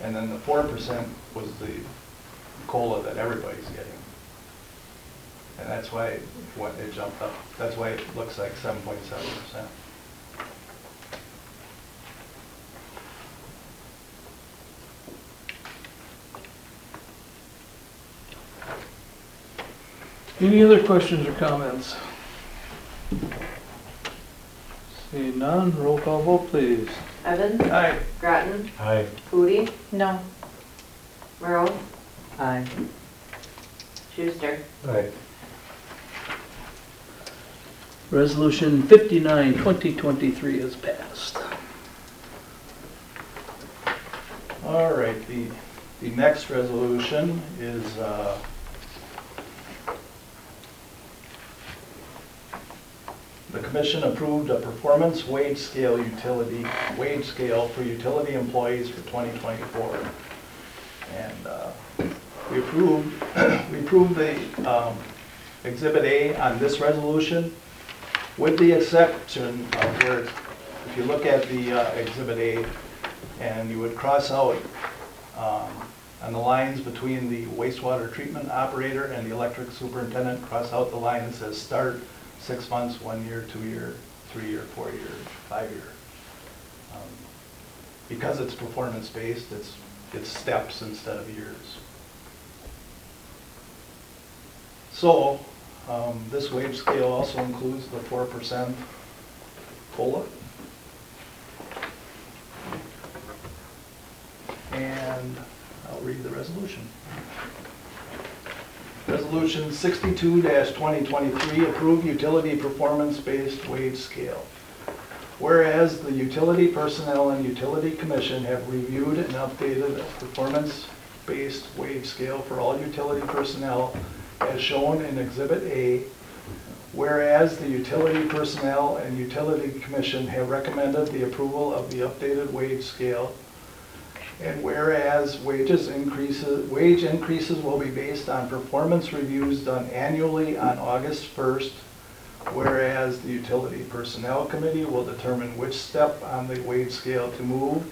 And then the 4% was the COLA that everybody's getting. And that's why it jumped up. That's why it looks like 7.7%. Any other questions or comments? Seeing none, roll call vote, please. Evans, Aye. Grattan, Aye. Foodie, No. Merle, Aye. Schuster. Aye. Resolution 59, 2023 is passed. All right, the next resolution is the commission approved a performance wage scale for utility employees for 2024. And we approved the Exhibit A on this resolution, with the exception of where, if you look at the Exhibit A, and you would cross out on the lines between the wastewater treatment operator and the electric superintendent, cross out the line that says start 6 months, 1 year, 2 year, 3 year, 4 year, 5 year. Because it's performance based, it's steps instead of years. So this wage scale also includes the 4% COLA. And I'll read the resolution. Resolution 62-2023, approve utility performance-based wage scale. Whereas the Utility Personnel and Utility Commission have reviewed and updated a performance-based wage scale for all utility personnel as shown in Exhibit A. Whereas the Utility Personnel and Utility Commission have recommended the approval of the updated wage scale. And whereas wage increases will be based on performance reviews done annually on August 1st. Whereas the Utility Personnel Committee will determine which step on the wage scale to move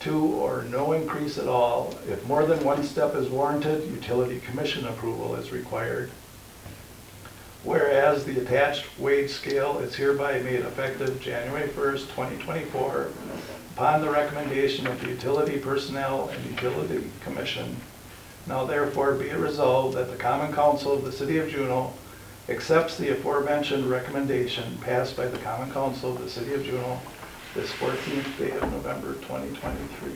to or no increase at all. If more than one step is warranted, Utility Commission approval is required. Whereas the attached wage scale is hereby made effective January 1st, 2024, upon the recommendation of the Utility Personnel and Utility Commission. Now therefore be it resolved that the Common Council of the City of Juneau accepts the aforementioned recommendation passed by the Common Council of the City of Juneau this 14th day of November 2023.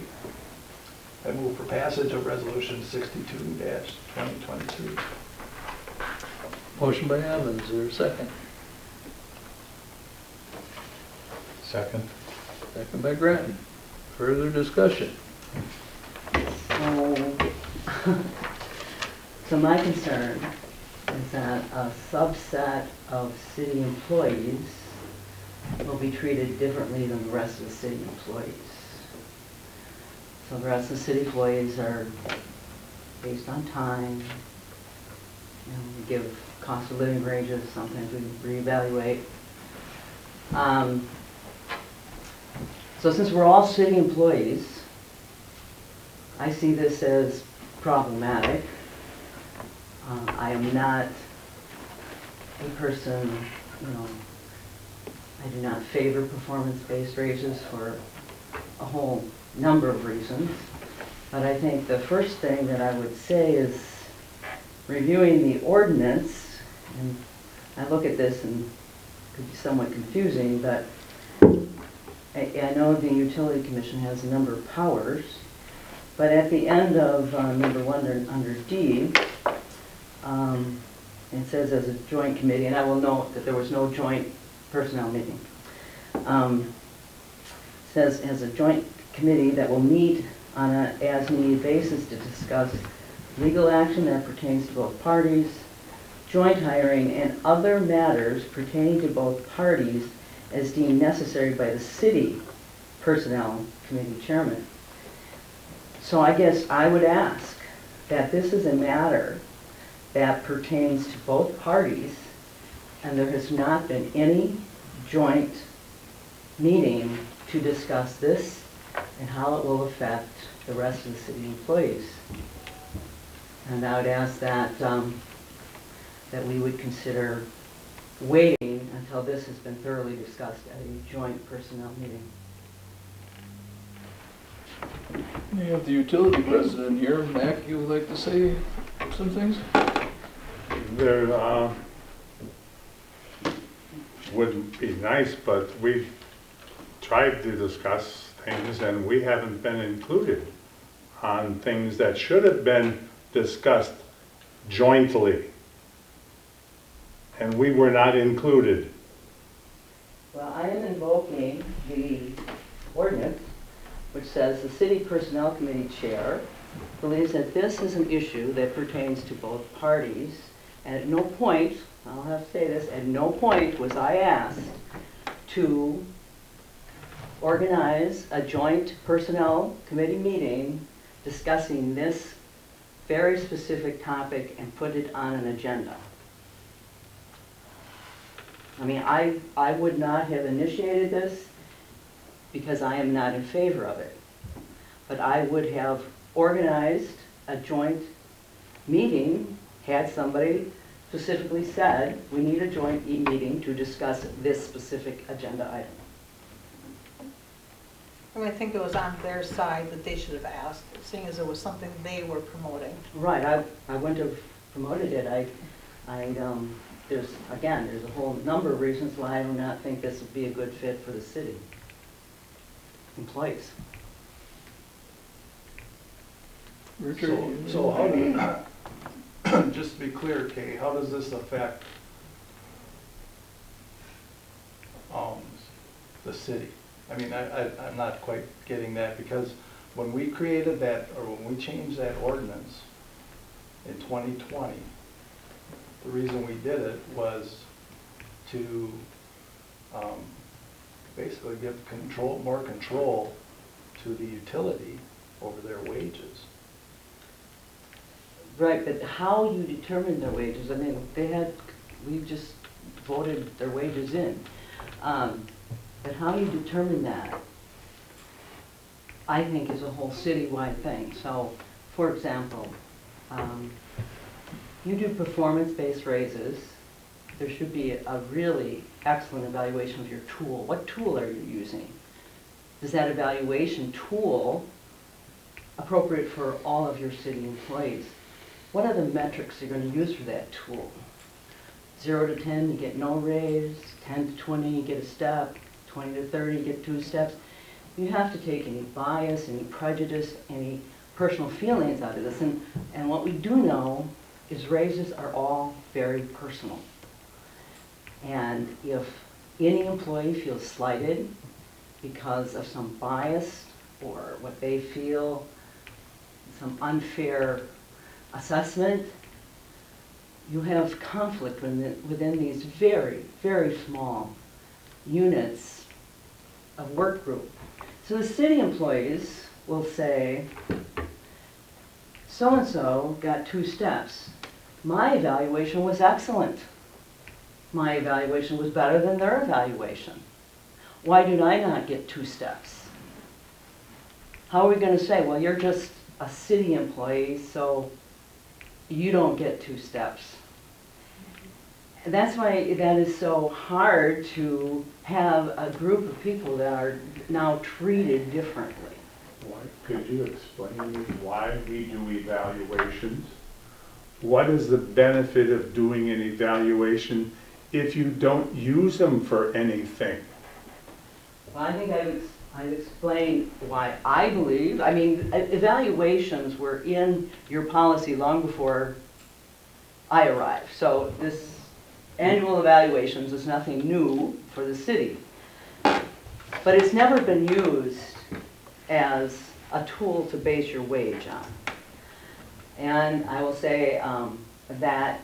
I move for passage of Resolution 62-2023. Motion by Evans, is there a second? Second. Second by Grattan. Further discussion? So my concern is that a subset of city employees will be treated differently than the rest of the city employees. So the rest of the city employees are based on time. You know, we give cost of living ranges, sometimes we reevaluate. So since we're all city employees, I see this as problematic. I am not a person, I do not favor performance-based raises for a whole number of reasons. But I think the first thing that I would say is reviewing the ordinance, and I look at this and it could be somewhat confusing, but I know the Utility Commission has a number of powers, but at the end of number 1 under D, it says as a joint committee, and I will note that there was no joint personnel meeting. Says as a joint committee that will meet on an as-needed basis to discuss legal action that pertains to both parties, joint hiring, and other matters pertaining to both parties as deemed necessary by the city personnel committee chairman. So I guess I would ask that this is a matter that pertains to both parties, and there has not been any joint meeting to discuss this and how it will affect the rest of the city employees. And I would ask that that we would consider waiting until this has been thoroughly discussed at a joint personnel meeting. We have the utility president here. Mac, you would like to say some things? There would be nice, but we've tried to discuss things and we haven't been included on things that should have been discussed jointly. And we were not included. Well, I am invoking the ordinance, which says the city personnel committee chair believes that this is an issue that pertains to both parties, and at no point, I'll have to say this, at no point was I asked to organize a joint personnel committee meeting discussing this very specific topic and put it on an agenda. I mean, I would not have initiated this because I am not in favor of it. But I would have organized a joint meeting had somebody specifically said, we need a joint meeting to discuss this specific agenda item. I mean, I think it was on their side that they should have asked, seeing as it was something they were promoting. Right, I wouldn't have promoted it. There's a whole number of reasons why I do not think this would be a good fit for the city employees. So how do, just to be clear, Kay, how does this affect the city? I mean, I'm not quite getting that, because when we created that, or when we changed that ordinance in 2020, the reason we did it was to basically give more control to the utility over their wages. Right, but how you determine their wages, I mean, we just voted their wages in. But how you determine that, I think, is a whole citywide thing. So, for example, you do performance-based raises, there should be a really excellent evaluation of your tool. What tool are you using? Is that evaluation tool appropriate for all of your city employees? What are the metrics you're going to use for that tool? 0 to 10, you get no raise. 10 to 20, you get a step. 20 to 30, you get 2 steps. You have to take any bias, any prejudice, any personal feelings out of this. And what we do know is raises are all very personal. And if any employee feels slighted because of some bias or what they feel, some unfair assessment, you have conflict within these very, very small units of work group. So the city employees will say, so-and-so got 2 steps. My evaluation was excellent. My evaluation was better than their evaluation. Why did I not get 2 steps? How are we going to say, well, you're just a city employee, so you don't get 2 steps? And that's why that is so hard to have a group of people that are now treated differently. Could you explain to me why we do evaluations? What is the benefit of doing an evaluation if you don't use them for anything? Well, I think I've explained why I believe. I mean, evaluations were in your policy long before I arrived. So this annual evaluations is nothing new for the city. But it's never been used as a tool to base your wage on. And I will say that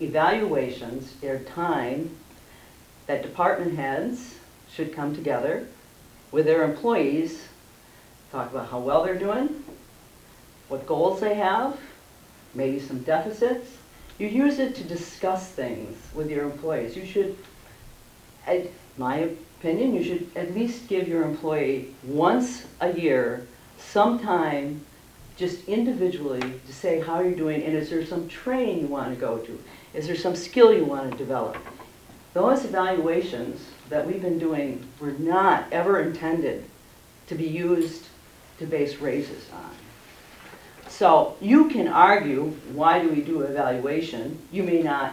evaluations are time that department heads should come together with their employees, talk about how well they're doing, what goals they have, maybe some deficits. You use it to discuss things with your employees. You should, in my opinion, you should at least give your employee once a year some time just individually to say how you're doing, and is there some training you want to go to? Is there some skill you want to develop? Those evaluations that we've been doing were not ever intended to be used to base raises on. So you can argue, why do we do evaluation? You may not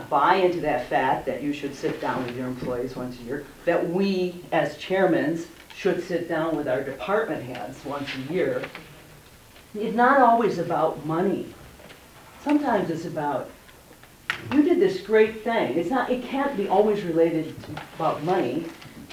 buy into that fact that you should sit down with your employees once a year, that we as chairmen should sit down with our department heads once a year. It's not always about money. Sometimes it's about, you did this great thing. It can't be always related about money.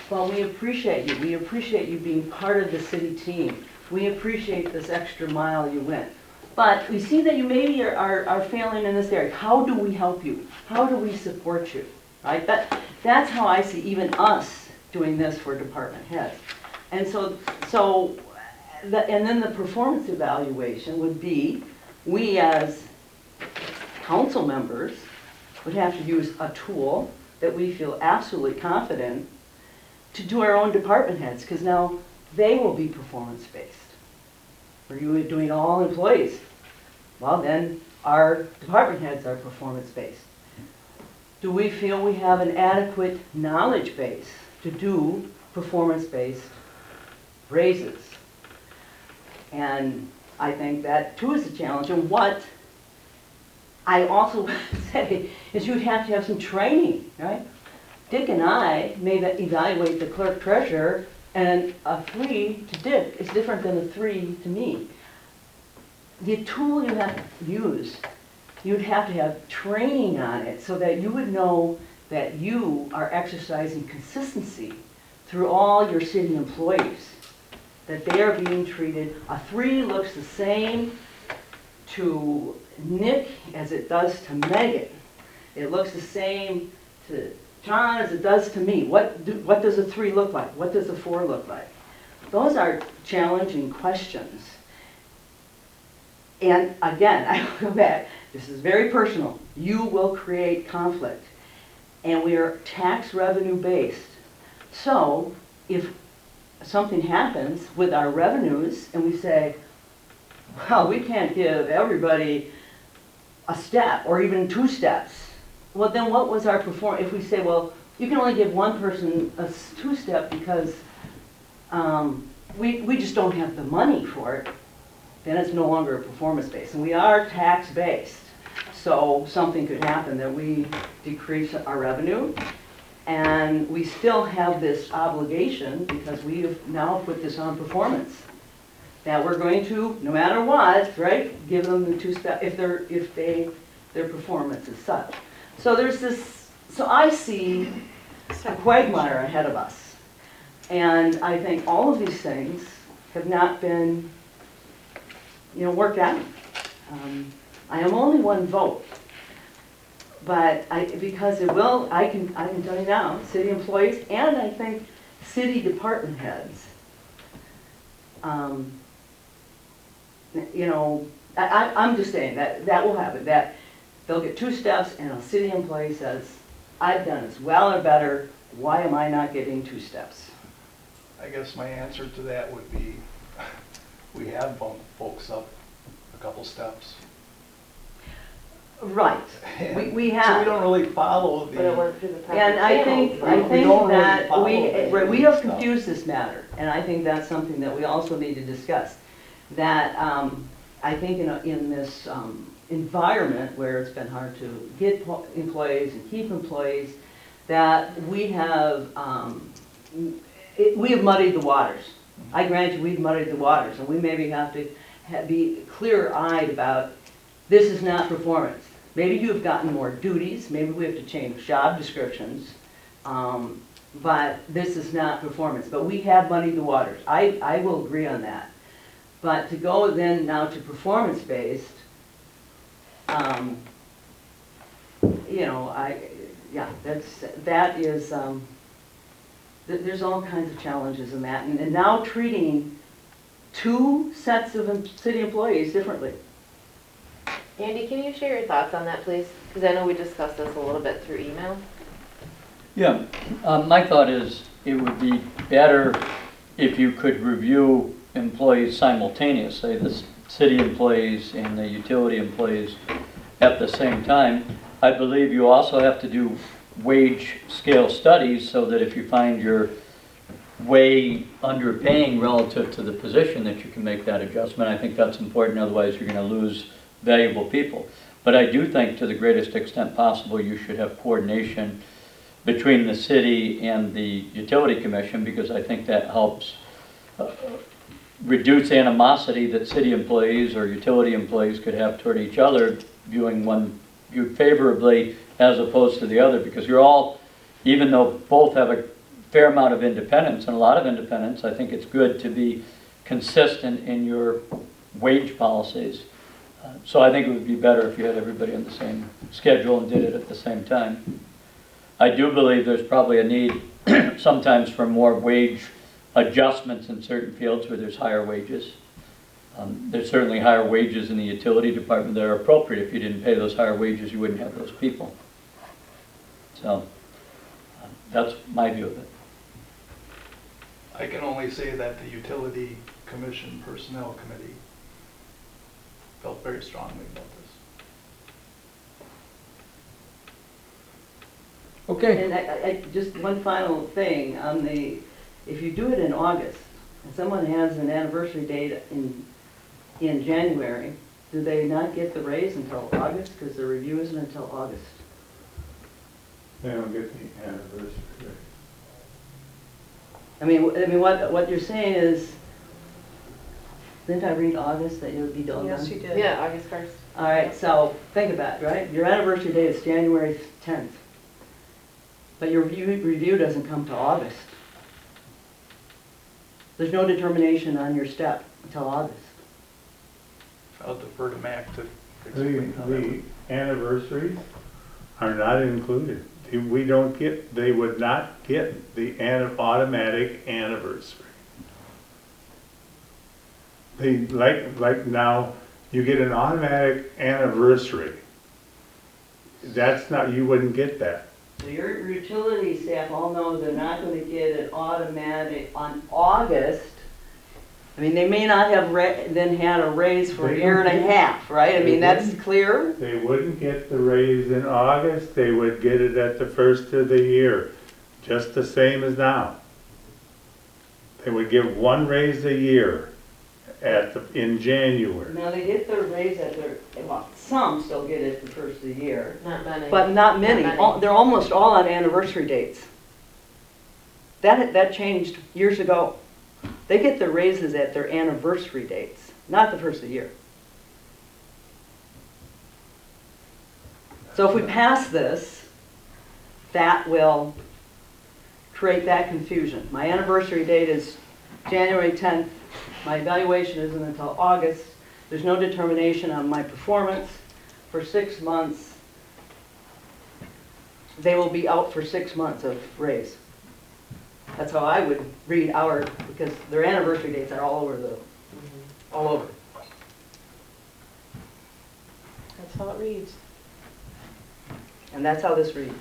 Well, we appreciate you. We appreciate you being part of the city team. We appreciate this extra mile you went. But we see that you maybe are failing in this area. How do we help you? How do we support you? Right? That's how I see even us doing this for department heads. And and then the performance evaluation would be, we as council members would have to use a tool that we feel absolutely confident to do our own department heads, because now they will be performance-based. Are you doing all employees? Well, then our department heads are performance-based. Do we feel we have an adequate knowledge base to do performance-based raises? And I think that too is a challenge. And what I also say is you'd have to have some training, right? Dick and I may evaluate the clerk treasurer, and a 3 to Dick is different than a 3 to me. the tool you have to use, you'd have to have training on it so that you would know that you are exercising consistency through all your city employees, that they are being treated, a 3 looks the same to Nick as it does to Megan. It looks the same to John as it does to me. What does a 3 look like? What does a 4 look like? Those are challenging questions. And again, I go back, this is very personal. You will create conflict. And we are tax revenue based. So if something happens with our revenues and we say, well, we can't give everybody a step or even 2 steps, well, then what was our performance? If we say, well, you can only give one person a 2-step because we just don't have the money for it, then it's no longer a performance-based. And we are tax-based. So something could happen that we decrease our revenue, and we still have this obligation, because we have now put this on performance, that we're going to, no matter what, right, give them the 2-step if their performance is such. So there's this. So I see a quagmire ahead of us, and I think all of these things have not been, worked out. I am only 1 vote, but because it will, I can tell you now, city employees and I think city department heads, I'm just saying that will happen, that they'll get 2 steps and a city employee says, I've done as well or better, why am I not getting 2 steps? I guess my answer to that would be, we have bumped folks up a couple steps. Right, we have. So we don't really follow But it the, went through the proper And I think, channels. We don't really that follow we the have stuff. confused this matter, and I think that's something that we also need to discuss. That I think in this environment where it's been hard to get employees and keep employees, that we have muddied the waters. I grant you, we've muddied the waters, and we maybe have to be clear-eyed about this is not performance. Maybe you've gotten more duties, maybe we have to change job descriptions, but this is not performance. But we have muddied the waters. I will agree on that. But to go then now to performance-based, there's all kinds of challenges in that. And now treating 2 sets of city employees differently. Andy, can you share your thoughts on that, please? Because I know we discussed this a little bit through email. Yeah, my thought is it would be better if you could review employees simultaneously, the city employees and the utility employees at the same time. I believe you also have to do wage scale studies so that if you find you're way underpaying relative to the position, that you can make that adjustment. I think that's important, otherwise you're going to lose valuable people. But I do think to the greatest extent possible you should have coordination between the city and the utility commission, because I think that helps reduce animosity that city employees or utility employees could have toward each other, viewing one viewed favorably as opposed to the other, because you're all, even though both have a fair amount of independence and a lot of independence, I think it's good to be consistent in your wage policies. So I think it would be better if you had everybody on the same schedule and did it at the same time. I do believe there's probably a need sometimes for more wage adjustments in certain fields where there's higher wages. There's certainly higher wages in the utility department that are appropriate. If you didn't pay those higher wages, you wouldn't have those people. So that's my view of it. I can only say that the Utility Commission Personnel Committee felt very strongly about this. Okay. And I just one final thing on if you do it in August, and someone has an anniversary date in January, do they not get the raise until August, because the review isn't until August? They don't get the anniversary. I mean, what you're saying is Didn't I read August that it would be done? Yes, you did. Yeah, August 1st. All right, so think about it, right? Your anniversary date is January 10th. But your review doesn't come to August. There's no determination on your step until August. I'll defer to Mac to The explain how that would. the anniversaries are not included. We don't get, they would not get the automatic anniversary. They, like now, you get an automatic anniversary. That's not, you wouldn't get that. So your utility staff all know they're not gonna get an automatic on August. I mean, they may not have then had a raise for a year and a half, right? I mean, that's clear. They wouldn't get the raise in August, they would get it at the first of the year, just the same as now. They would give one raise a year in January. Now, they get their raise at their, well, some still get it the first of the year, Not many. but not many. Not many. They're almost all on anniversary dates. That changed years ago. They get their raises at their anniversary dates, not the first of the year. So if we pass this, that will create that confusion. My anniversary date is January 10th. My evaluation isn't until August. There's no determination on my performance for 6 months. They will be out for 6 months of raise. That's how I would read our, because their anniversary dates are all over all over. That's how it reads. And that's how this reads.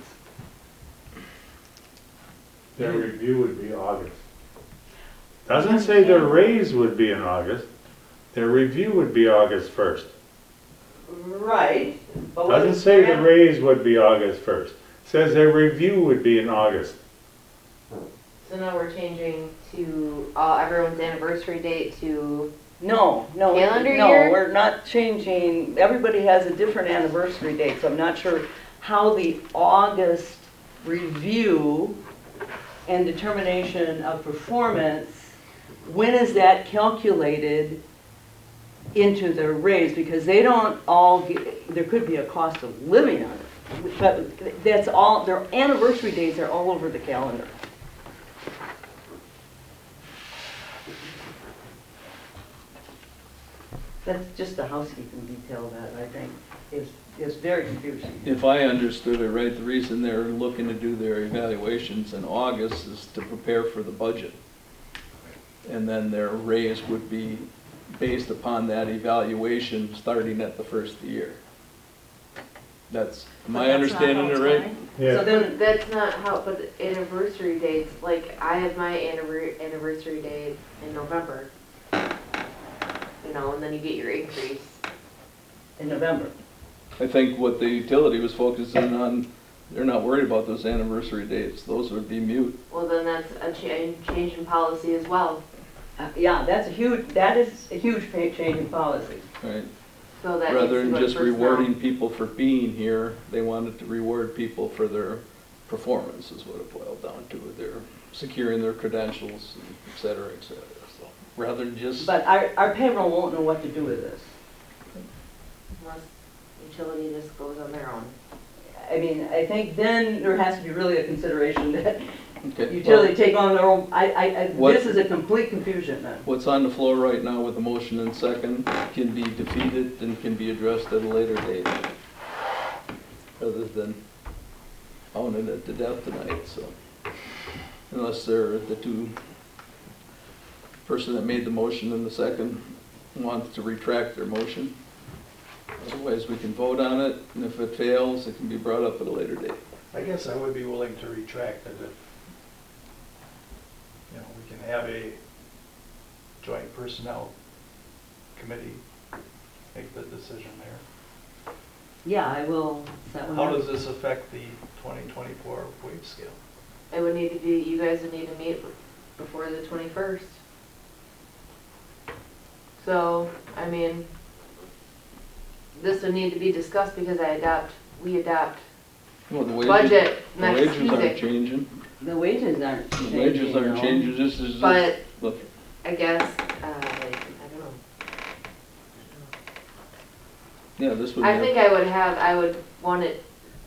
Their review would be August. Doesn't say their raise would be in August, their review would be August 1st. Right. But what Doesn't is say their the raise would be August 1st. Says their review would be in August. So now we're changing to everyone's anniversary date to, No, Calendar no, year? we're not changing, everybody has a different anniversary date, so I'm not sure how the August review and determination of performance, when is that calculated into their raise? Because they don't all get, there could be a cost of living on it, but that's all, their anniversary dates are all over the calendar. That's just a housekeeping detail that I think is very confusing. If I understood it right, the reason they're looking to do their evaluations in August is to prepare for the budget. And then their raise would be based upon that evaluation starting at the first of the year. That's, am I understanding it right? So then, that's not how, but the anniversary dates, like I have my anniversary date in November. You know, and then you get your increase. in November. I think what the utility was focusing on, they're not worried about those anniversary dates. Those would be mute. Well, then that's a change in policy as well. Yeah, that is a huge change in policy. Right. So that Rather than needs to just go to rewarding personnel. people for being here, they wanted to reward people for their performance is what it boiled down to. They're securing their credentials, et cetera, et cetera. So rather than just, But our payroll won't know what to do with this. Unless utility just goes on their own. I mean, I think then there has to be really a consideration that okay. utility take on their own, What- this is a complete confusion then. What's on the floor right now with the motion and second can be defeated and can be addressed at a later date. Rather than pounding it to death tonight, so. Unless they're the two, person that made the motion and the second wants to retract their motion. Otherwise, we can vote on it, and if it fails, it can be brought up at a later date. I guess I would be willing to retract it if, we can have a joint personnel committee make the decision there. Yeah, I will set one How up. does this affect the 2024 wage scale? It would need to be, you guys would need to meet before the 21st. So, I mean, this would need to be discussed because we adopt Well, the budget the next wages aren't Tuesday. changing. The wages aren't The changing. wages aren't no. changing, this is just, But look, I guess, I don't know. Yeah, this would I have. think I would want it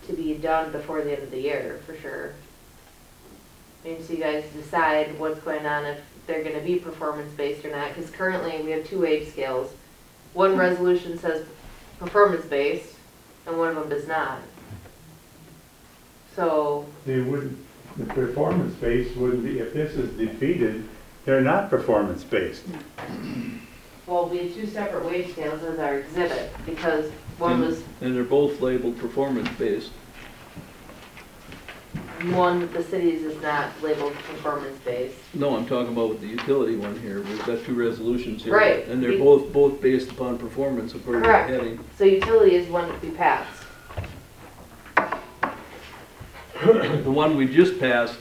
to be done before the end of the year, for sure. I mean, so you guys decide what's going on, if they're gonna be performance-based or not, because currently we have two wage scales. One resolution says performance-based, and one of them does not. So, They wouldn't, the performance-based wouldn't be, if this is defeated, they're not performance-based. well, we have two separate wage scales as our exhibit, because one was, And they're both labeled performance-based. one with the cities is not labeled performance-based. No, I'm talking about with the utility one here. We've got two resolutions here. Right. And they're both based upon performance according to the Correct. heading. So utility is one to be passed. The one we just passed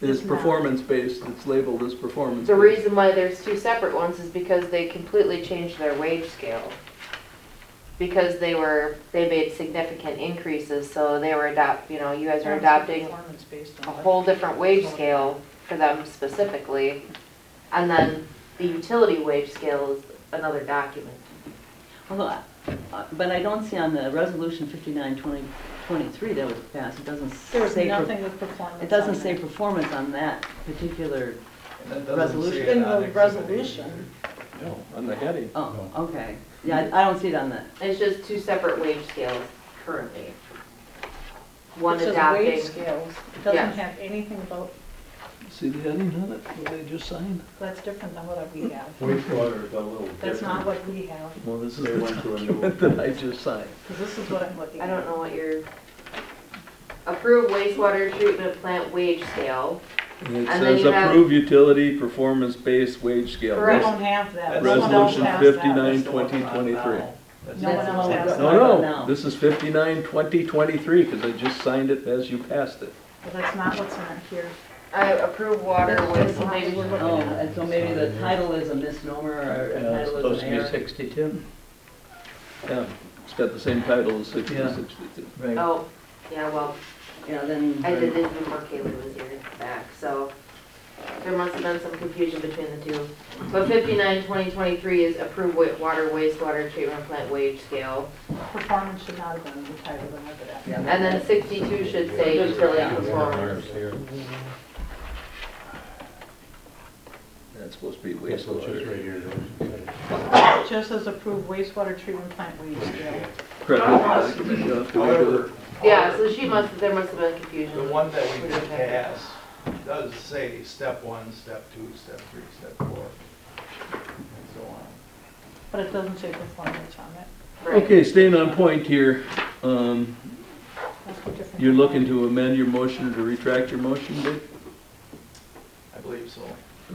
is It's not. performance-based. It's labeled as performance-based. The reason why there's two separate ones is because they completely changed their wage scale. Because they made significant increases, so they were you guys are adopting Performance-based a on what? whole different wage scale for them specifically. And then the utility wage scale is another document. Although, but I don't see on the resolution 59/2023 that was passed, it doesn't There was say, nothing with performance. it doesn't on say it. performance on that particular, And that doesn't say Resolution. it In on the Exhibit resolution. No, on the heading. oh, okay. Yeah, I don't see it on that. It's just two separate wage scales currently. One It says adopting, wage scales. It doesn't Yes. have anything about, See the heading on it, what they just signed? that's different than what we have. Wastewater is a little different. That's not what we have, Well, this is They the went to a new- document that I just signed. because this is what I'm looking I at. don't know what your, approved wastewater treatment plant wage scale. And it And then says you have- approved utility performance-based wage scale. We Correct. don't have that. That's No one else Resolution has that. 59, That's the one 2023. now. That's No one That's else the one has we're that. No, talking about no, now. this is 59/20/23, because I just signed it as you passed it. But that's not what's in here. I approve water with, so maybe, Oh, and so maybe the title is a misnomer or a Yeah, it's title supposed is to an be error. 62. Yeah, it's got the same title as 60, Yeah. 62. Right. oh, yeah, well, Yeah, then. I did this before Kaylee was here back, so there must have been some confusion between the two. But 59/2023 is approved water wastewater treatment plant wage scale. Performance should not have been the title of it. Yeah, And then 62 should say utility performance. That's supposed to be Yes, so it's just wastewater. right here. though. It just says approved wastewater treatment plant wage scale. Credit document, you have to redo However, it. Yeah, so there must have been the confusion. one that we did pass does say step 1, step 2, step 3, step 4, and so on. But it doesn't say performance on it. Right. Okay, staying on point here, That's what different. you're looking to amend your motion or to retract your motion, Dick? I believe so. I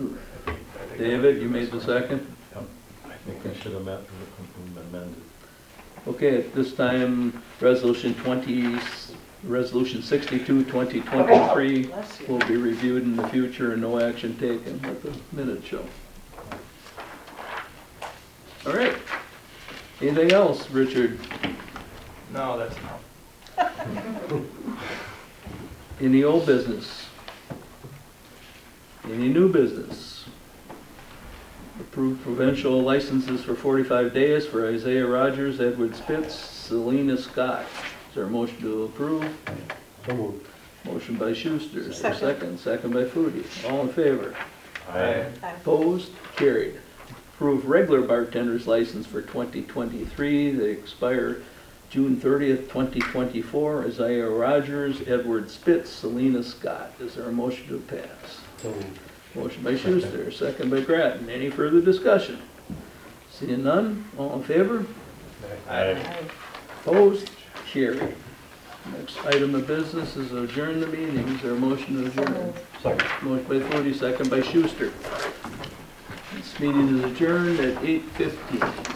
think David, you made the second? I think I should amend it. Okay, at this time, resolution 62, 2023 Bless you. will be reviewed in the future and no action taken, let the minutes show. All right. Anything else, Richard? No, that's enough. Any old business? Any new business? Approved provincial licenses for 45 days for Isaiah Rogers, Edward Spitz, Selena Scott. Is there a motion to approve? So moved. Motion by Schuster. Is there a Second. Second by Foodie. All in favor? Aye. Opposed? Carried. Approve regular bartender's license for 2023. They expire June 30th, 2024. Isaiah Rogers, Edward Spitz, Selena Scott. Is there a motion to pass? So moved. Motion by Schuster, second by Grattan. Any further discussion? Seeing none, all in favor? Aye. Opposed? Carried. Next item of business is adjourn the meeting. Is there a motion to adjourn? Second. Motion by Foote, second by Schuster. This meeting is adjourned at 8:15.